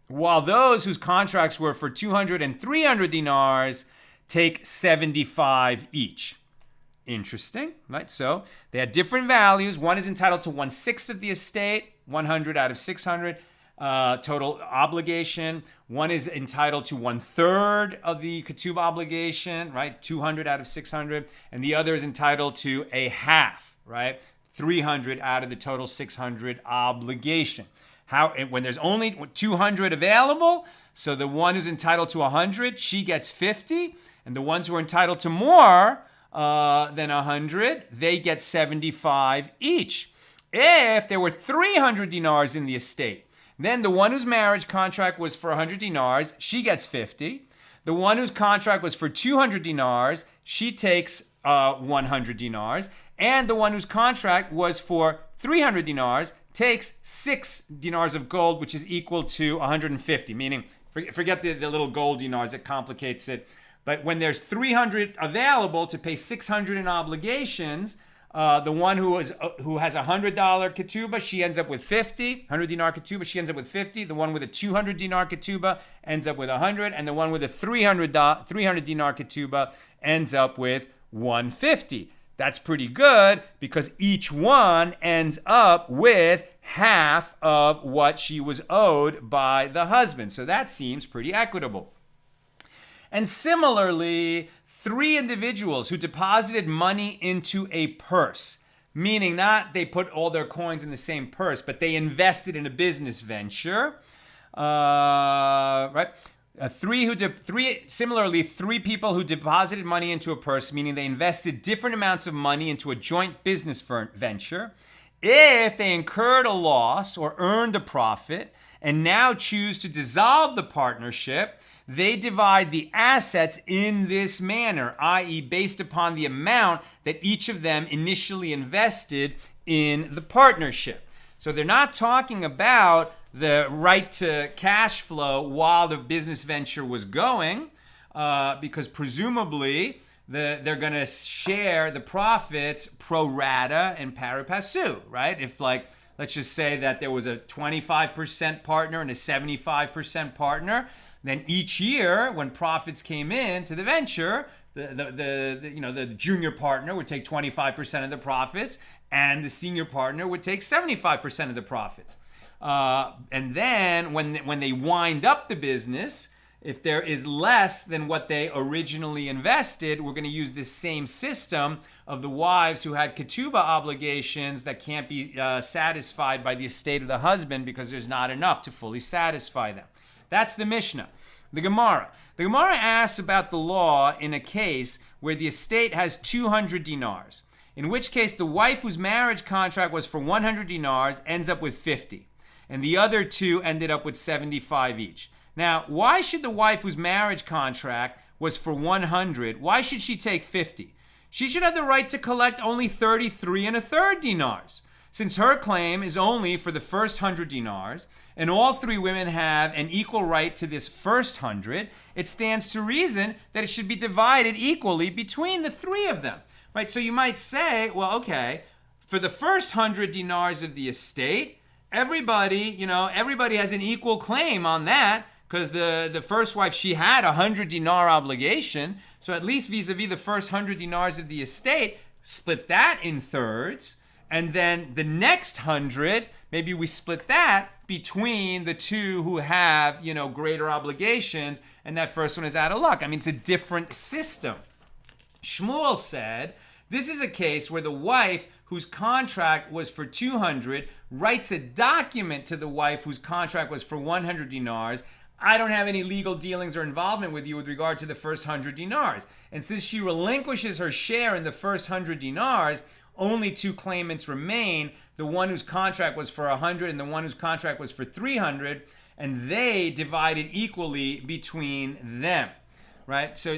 while those whose contracts were for 200 and 300 dinars take 75 each. Interesting, right? So they had different values. One is entitled to 1/6 of the estate, 100 out of 600 total obligation. One is entitled to 1/3 of the ketubah obligation, right? 200 out of 600. And the other is entitled to a half, right? 300 out of the total 600 obligation. When there's only 200 available, so the one who's entitled to 100, she gets 50. And the ones who are entitled to more than 100, they get 75 each. If there were 300 dinars in the estate, then the one whose marriage contract was for 100 dinars, she gets 50. The one whose contract was for 200 dinars, she takes 100 dinars. And the one whose contract was for 300 dinars takes 6 dinars of gold, which is equal to 150, meaning forget the little gold dinars, it complicates it. But when there's 300 available to pay 600 in obligations, the one who has a $100 ketubah, she ends up with 50. 100 dinar ketubah, she ends up with 50. The one with a 200 dinar ketubah ends up with 100. And the one with a 300 dinar ketubah ends up with 150. That's pretty good because each one ends up with half of what she was owed by the husband. So that seems pretty equitable. And similarly, 3 individuals who deposited money into a purse, meaning not they put all their coins in the same purse, but they invested in a business venture, right? 3 people who deposited money into a purse, meaning they invested different amounts of money into a joint business venture. If they incurred a loss or earned a profit and now choose to dissolve the partnership, they divide the assets in this manner, i.e. based upon the amount that each of them initially invested in the partnership. So they're not talking about the right to cash flow while the business venture was going, because presumably they're going to share the profits pro rata and pari passu, right? If let's just say that there was a 25% partner and a 75% partner, then each year when profits came in to the venture, the junior partner would take 25% of the profits and the senior partner would take 75% of the profits. And then when they wind up the business, if there is less than what they originally invested, we're going to use this same system of the wives who had ketubah obligations that can't be satisfied by the estate of the husband because there's not enough to fully satisfy them. That's the Mishna. The Gemara. The Gemara asks about the law in a case where the estate has 200 dinars, in which case the wife whose marriage contract was for 100 dinars ends up with 50, and the other 2 ended up with 75 each. Now, why should the wife whose marriage contract was for 100, why should she take 50? She should have the right to collect only 33 1/3 dinars, since her claim is only for the first 100 dinars, and all 3 women have an equal right to this first 100, it stands to reason that it should be divided equally between the 3 of them, right? So you might say, well, okay, for the first 100 dinars of the estate, everybody has an equal claim on that, because the first wife, she had a 100 dinar obligation, so at least vis-a-vis the first 100 dinars of the estate, split that in thirds, and then the next 100, maybe we split that between the two who have, greater obligations, and that first one is out of luck. I mean, it's a different system. Shmuel said, this is a case where the wife whose contract was for 200 writes a document to the wife whose contract was for 100 dinars. I don't have any legal dealings or involvement with you with regard to the first 100 dinars. And since she relinquishes her share in the first 100 dinars, only two claimants remain, the one whose contract was for 100 and the one whose contract was for 300, and they divided equally between them, right? So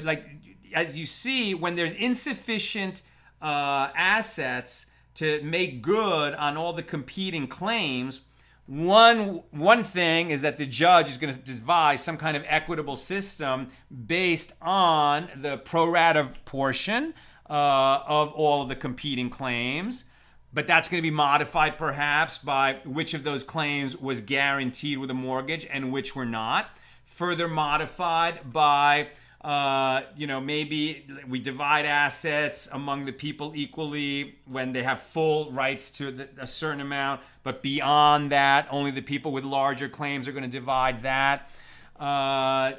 as you see, when there's insufficient assets to make good on all the competing claims, one thing is that the judge is going to devise some kind of equitable system based on the pro rata portion of all of the competing claims. But that's going to be modified perhaps by which of those claims was guaranteed with a mortgage and which were not. Further modified by, maybe we divide assets among the people equally when they have full rights to a certain amount. But beyond that, only the people with larger claims are going to divide that. And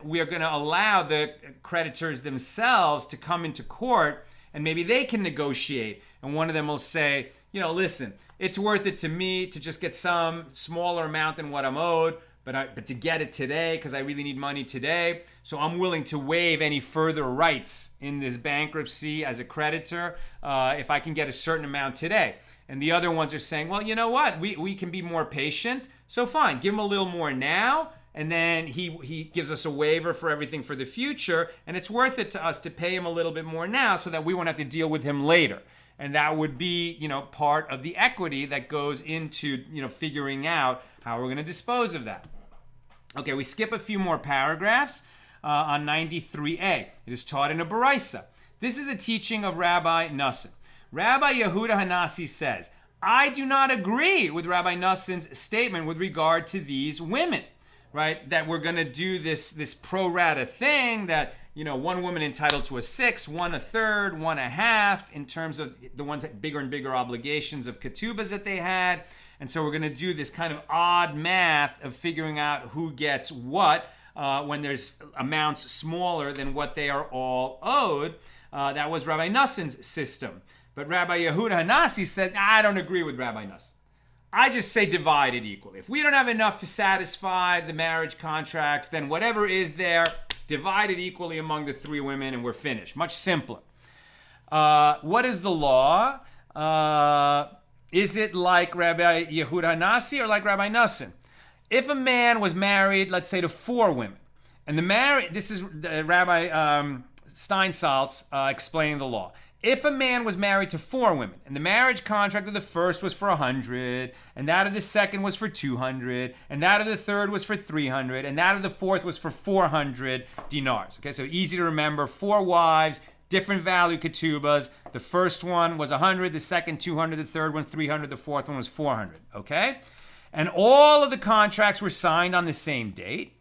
we are going to allow the creditors themselves to come into court, and maybe they can negotiate. And one of them will say, listen, it's worth it to me to just get some smaller amount than what I'm owed, but to get it today because I really need money today. So I'm willing to waive any further rights in this bankruptcy as a creditor if I can get a certain amount today. And the other ones are saying, well, you know what? We can be more patient. So fine, give him a little more now. And then he gives us a waiver for everything for the future. And it's worth it to us to pay him a little bit more now so that we won't have to deal with him later. And that would be, part of the equity that goes into, figuring out how we're going to dispose of that. Okay, we skip a few more paragraphs on 93a. It is taught in a baraisa. This is a teaching of Rabbi Nassim. Rabbi Yehuda Hanassi says, I do not agree with Rabbi Nassim's statement with regard to these women, right? That we're going to do this pro rata thing that, one woman entitled to a sixth, one a third, one a half, in terms of the ones that bigger and bigger obligations of ketubos that they had. And so we're going to do this kind of odd math of figuring out who gets what when there's amounts smaller than what they are all owed. That was Rabbi Nassim's system. But Rabbi Yehuda Hanassi says, I don't agree with Rabbi Nassim. I just say divide it equally. If we don't have enough to satisfy the marriage contracts, then whatever is there, divide it equally among the three women and we're finished. Much simpler. What is the law? Is it like Rabbi Yehuda Hanassi or like Rabbi Nassim? If a man was married, let's say, to four women, and this is Rabbi Steinsaltz explaining the law. If a man was married to four women, and the marriage contract of the first was for 100, and that of the second was for 200, and that of the third was for 300, and that of the fourth was for 400 dinars. Okay, so easy to remember, four wives, different value ketubos. The first one was 100, the second 200, the third one 300, the fourth one was 400. Okay? And all of the contracts were signed on the same date,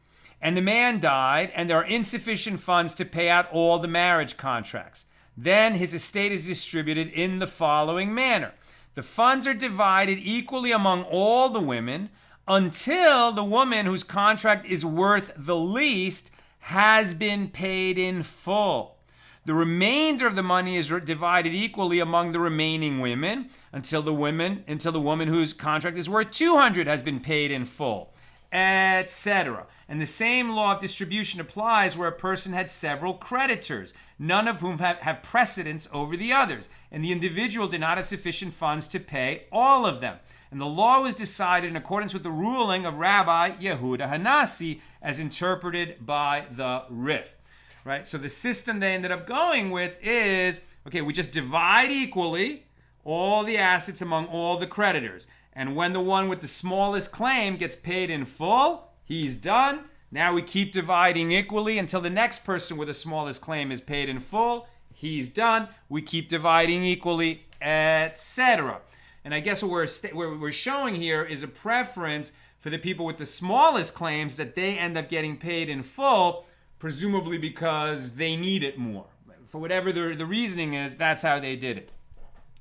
and the man died, and there are insufficient funds to pay out all the marriage contracts. Then his estate is distributed in the following manner. The funds are divided equally among all the women until the woman whose contract is worth the least has been paid in full. The remainder of the money is divided equally among the remaining women until the woman whose contract is worth 200 has been paid in full, etc. And the same law of distribution applies where a person had several creditors, none of whom have precedence over the others, and the individual did not have sufficient funds to pay all of them. And the law was decided in accordance with the ruling of Rabbi Yehuda Hanassi as interpreted by the Rif. Right? So the system they ended up going with is, okay, we just divide equally all the assets among all the creditors. And when the one with the smallest claim gets paid in full, he's done. Now we keep dividing equally until the next person with the smallest claim is paid in full. He's done. We keep dividing equally, etc. And I guess what we're showing here is a preference for the people with the smallest claims that they end up getting paid in full, presumably because they need it more. For whatever the reasoning is, that's how they did it.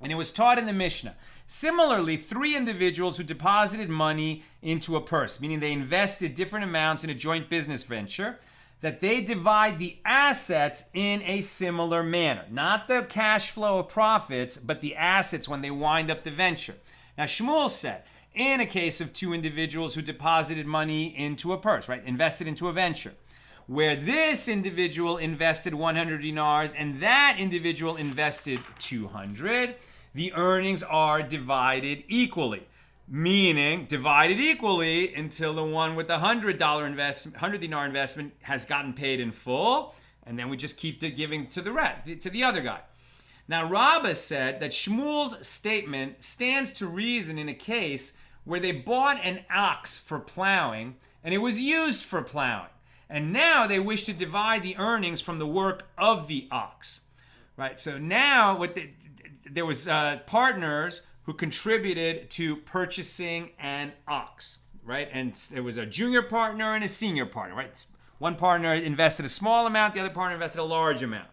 And it was taught in the Mishna. Similarly, 3 individuals who deposited money into a purse, meaning they invested different amounts in a joint business venture, that they divide the assets in a similar manner. Not the cash flow of profits, but the assets when they wind up the venture. Now, Shmuel said, in a case of 2 individuals who deposited money into a purse, right, invested into a venture, where this individual invested 100 dinars and that individual invested 200, the earnings are divided equally. Meaning divided equally until the one with the $100 investment, 100 dinar investment has gotten paid in full, and then we just keep giving to the other guy. Now, Rabbah said that Shmuel's statement stands to reason in a case where they bought an ox for plowing and it was used for plowing, and now they wish to divide the earnings from the work of the ox. Right. So now there was partners who contributed to purchasing an ox, right? And there was a junior partner and a senior partner, right? One partner invested a small amount, the other partner invested a large amount.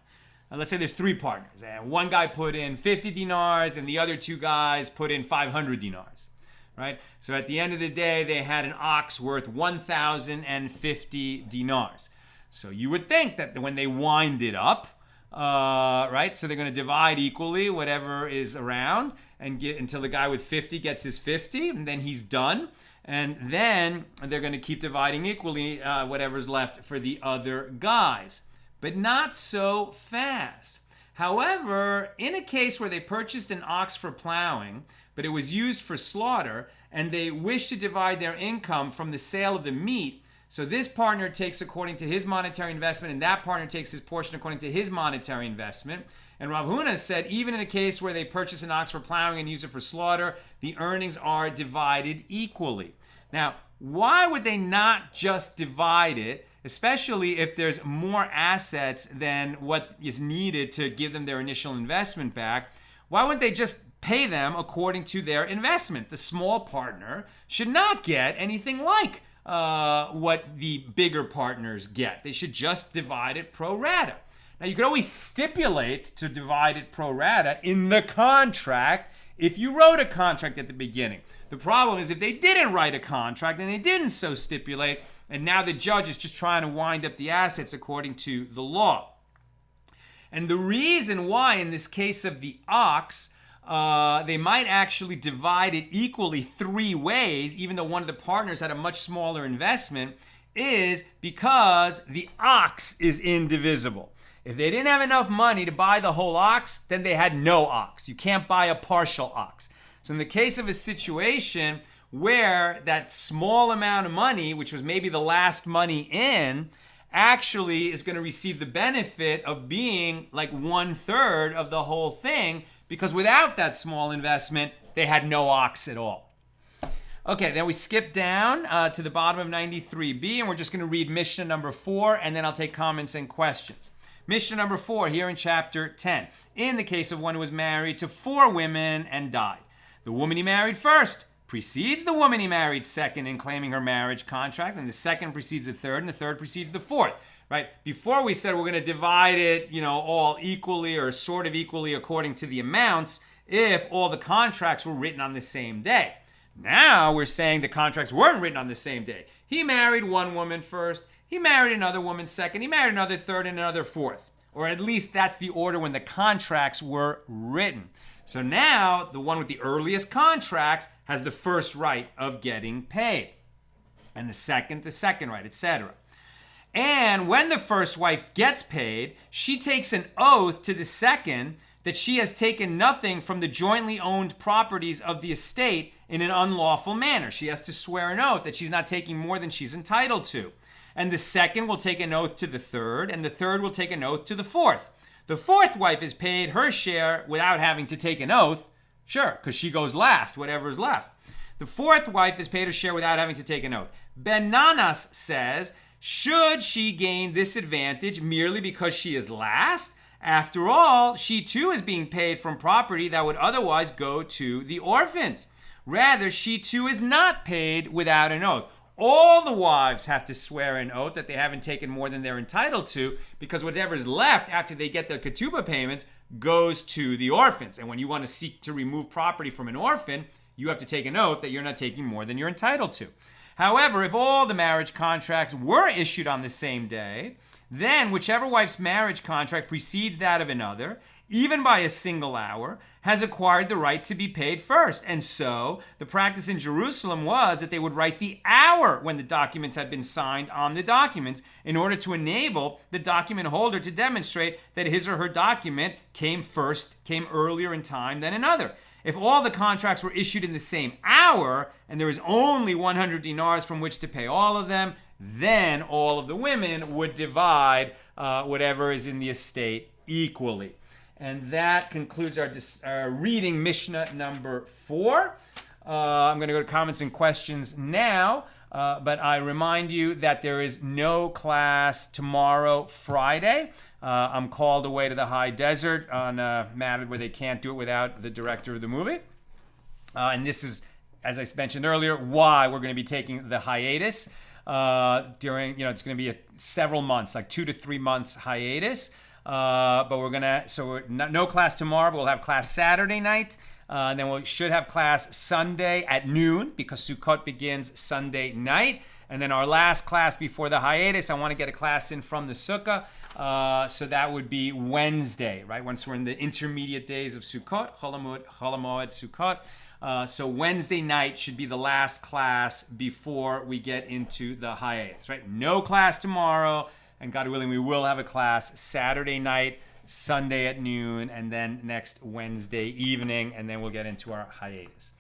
And let's say there's 3 partners, and one guy put in 50 dinars and the other 2 guys put in 500 dinars, right? So at the end of the day, they had an ox worth 1,050 dinars. So you would think that when they wind it up, right? So they're going to divide equally whatever is around and get until the guy with 50 gets his 50, and then he's done. And then they're going to keep dividing equally whatever's left for the other guys. But not so fast. However, in a case where they purchased an ox for plowing, but it was used for slaughter, and they wish to divide their income from the sale of the meat, so this partner takes according to his monetary investment, and that partner takes his portion according to his monetary investment. And Rav Huna said, even in a case where they purchase an ox for plowing and use it for slaughter, the earnings are divided equally. Now, why would they not just divide it, especially if there's more assets than what is needed to give them their initial investment back? Why wouldn't they just pay them according to their investment? The small partner should not get anything like what the bigger partners get. They should just divide it pro rata. Now, you could always stipulate to divide it pro rata in the contract if you wrote a contract at the beginning. The problem is if they didn't write a contract and they didn't so stipulate, and now the judge is just trying to wind up the assets according to the law. And the reason why in this case of the ox, they might actually divide it equally 3 ways, even though one of the partners had a much smaller investment, is because the ox is indivisible. If they didn't have enough money to buy the whole ox, then they had no ox. You can't buy a partial ox. So in the case of a situation where that small amount of money, which was maybe the last money in, actually is going to receive the benefit of being like 1/3 of the whole thing, because without that small investment, they had no ox at all. Okay, then we skip down to the bottom of 93b, and we're just going to read Mishna number 4, and then I'll take comments and questions. Mishna number 4 here in chapter 10. In the case of one who was married to 4 women and died, the woman he married first precedes the woman he married second in claiming her marriage contract, and the second precedes the third, and the third precedes the fourth. Right? Before we said we're going to divide it, all equally or sort of equally according to the amounts if all the contracts were written on the same day. Now we're saying the contracts weren't written on the same day. He married one woman first, he married another woman second, he married another third and another fourth. Or at least that's the order when the contracts were written. So now the one with the earliest contracts has the first right of getting paid. And the second right, etc. And when the first wife gets paid, she takes an oath to the second that she has taken nothing from the jointly owned properties of the estate in an unlawful manner. She has to swear an oath that she's not taking more than she's entitled to. And the second will take an oath to the third, and the third will take an oath to the fourth. The fourth wife is paid her share without having to take an oath. Sure, because she goes last, whatever's left. The fourth wife is paid her share without having to take an oath. Ben Nanas says, should she gain this advantage merely because she is last? After all, she too is being paid from property that would otherwise go to the orphans. Rather, she too is not paid without an oath. all the wives have to swear an oath that they haven't taken more than they're entitled to, because whatever's left after they get their ketubah payments goes to the orphans. And when you want to seek to remove property from an orphan, you have to take an oath that you're not taking more than you're entitled to. However, if all the marriage contracts were issued on the same day, then whichever wife's marriage contract precedes that of another, even by a single hour, has acquired the right to be paid first. And so the practice in Jerusalem was that they would write the hour when the documents had been signed on the documents in order to enable the document holder to demonstrate that his or her document came earlier in time than another. If all the contracts were issued in the same hour and there was only 100 dinars from which to pay all of them, then all of the women would divide whatever is in the estate equally. And that concludes our reading Mishnah number 4. I'm going to go to comments and questions now, but I remind you that there is no class tomorrow, Friday. I'm called away to the high desert on a matter where they can't do it without the director of the movie. And this is, as I mentioned earlier, why we're going to be taking the hiatus during, it's going to be several months, like 2 to 3 months hiatus. But we're no class tomorrow, but we'll have class Saturday night. Then we should have class Sunday at noon because Sukkot begins Sunday night. And then our last class before the hiatus, I want to get a class in from the Sukkah. So that would be Wednesday, right? Once we're in the intermediate days of Sukkot, Chol Hamoed, Sukkot. So Wednesday night should be the last class before we get into the hiatus, right? No class tomorrow. And God willing, we will have a class Saturday night, Sunday at noon, and then next Wednesday evening, and then we'll get into our hiatus.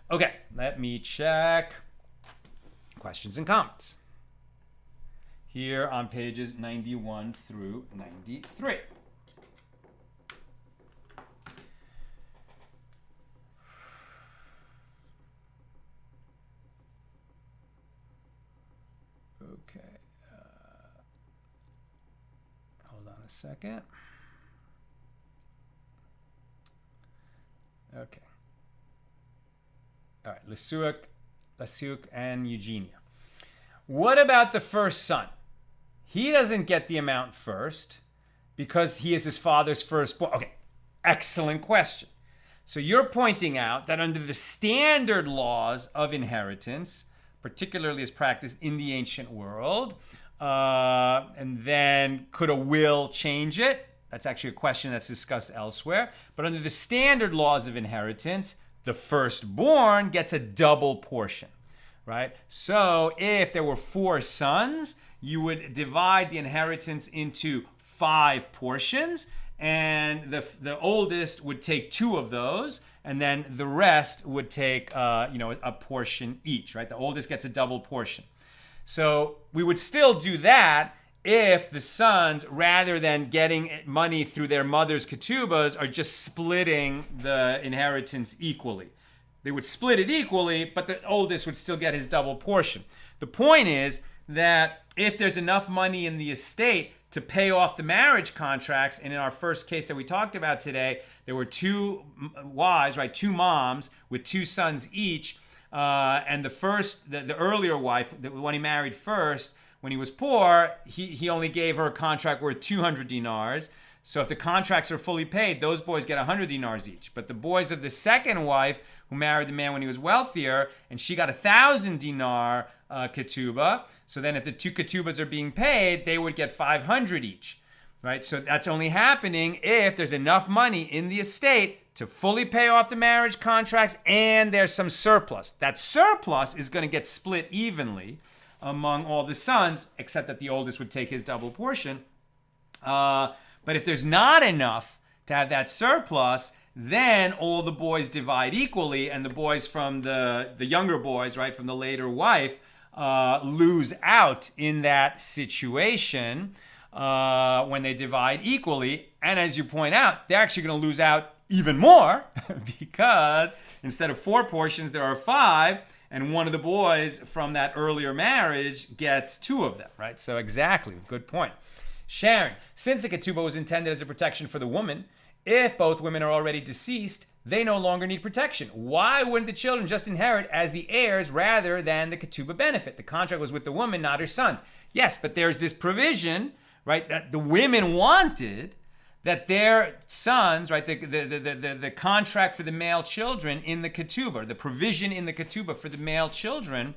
Okay, let me check questions and comments here on pages 91 through 93. Okay. Hold on a second. Okay. All right, Lasuk, and Eugenia. What about the first son? He doesn't get the amount first because he is his father's firstborn. Okay, excellent question. So you're pointing out that under the standard laws of inheritance, particularly as practiced in the ancient world, and then could a will change it? That's actually a question that's discussed elsewhere. But under the standard laws of inheritance, the firstborn gets a double portion, right? So if there were 4 sons, you would divide the inheritance into 5 portions, and the oldest would take 2 of those, and then the rest would take a portion each, right? The oldest gets a double portion. So we would still do that if the sons, rather than getting money through their mother's ketubos, are just splitting the inheritance equally. They would split it equally, but the oldest would still get his double portion. The point is that if there's enough money in the estate to pay off the marriage contracts, and in our first case that we talked about today, there were 2 wives, right, 2 moms with 2 sons each, and the earlier wife, the one he married first, when he was poor, he only gave her a contract worth 200 dinars. So if the contracts are fully paid, those boys get 100 dinars each. But the boys of the second wife, who married the man when he was wealthier, and she got 1,000 dinar ketubah. So then if the 2 ketubas are being paid, they would get 500 each, right? So that's only happening if there's enough money in the estate to fully pay off the marriage contracts and there's some surplus. That surplus is going to get split evenly among all the sons, except that the oldest would take his double portion. But if there's not enough to have that surplus, then all the boys divide equally, and the boys from the younger boys, right, from the later wife, lose out in that situation when they divide equally. And as you point out, they're actually going to lose out even more because instead of 4 portions, there are 5. And one of the boys from that earlier marriage gets 2 of them, right? So exactly, good point. Sharon, since the ketubah was intended as a protection for the woman, If both women are already deceased, they no longer need protection. Why wouldn't the children just inherit as the heirs rather than the ketubah benefit? The contract was with the woman, not her sons. Yes, but there's this provision, right, that the women wanted, that their sons, right, the contract for the male children in the ketubah, the provision in the ketubah for the male children,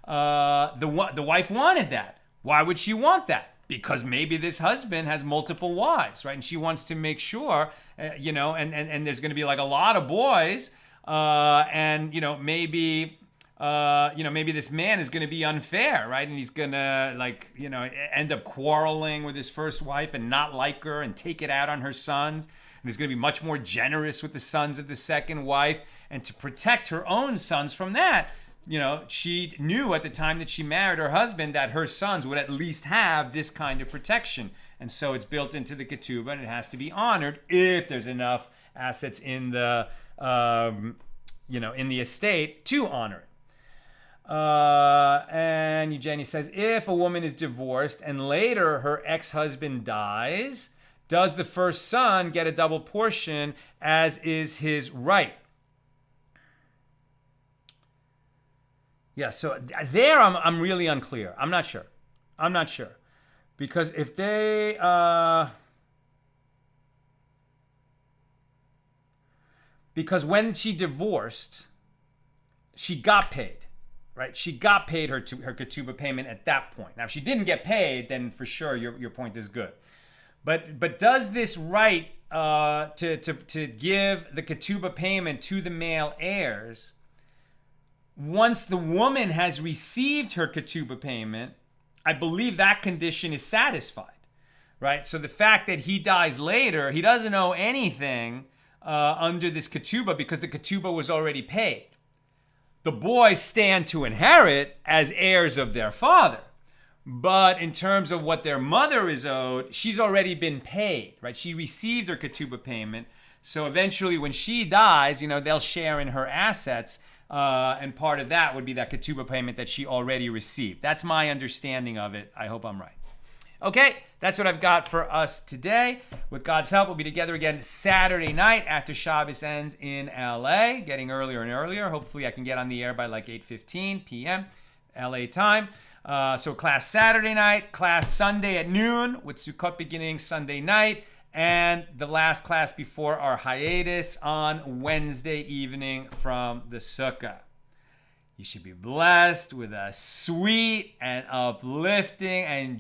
the wife wanted that. Why would she want that? Because maybe this husband has multiple wives, right? And she wants to make sure, and there's going to be like a lot of boys, and maybe this man is going to be unfair, right? And he's going to end up quarreling with his first wife and not like her and take it out on her sons. And he's going to be much more generous with the sons of the second wife. And to protect her own sons from that, she knew at the time that she married her husband that her sons would at least have this kind of protection. And so it's built into the ketubah, and it has to be honored if there's enough assets in the, in the estate to honor it. And Eugenia says, if a woman is divorced and later her ex-husband dies, does the first son get a double portion as is his right? Yeah, so there I'm really unclear. I'm not sure. Because if they... because when she divorced, she got paid, right? She got paid her ketubah payment at that point. Now, if she didn't get paid, then for sure your point is good. But does this right to give the ketubah payment to the male heirs... once the woman has received her ketubah payment, I believe that condition is satisfied, right? So the fact that he dies later, he doesn't owe anything under this ketubah because the ketubah was already paid. The boys stand to inherit as heirs of their father. But in terms of what their mother is owed, she's already been paid, right? She received her ketubah payment. So eventually when she dies, they'll share in her assets. And part of that would be that ketubah payment that she already received. That's my understanding of it. I hope I'm right. Okay, that's what I've got for us today. With God's help, we'll be together again Saturday night after Shabbos ends in LA, getting earlier and earlier. Hopefully I can get on the air by like 8:15 p.m. LA time. So class Saturday night, class Sunday at noon, with Sukkot beginning Sunday night. And the last class before our hiatus on Wednesday evening from the Sukkah. You should be blessed with a sweet and uplifting and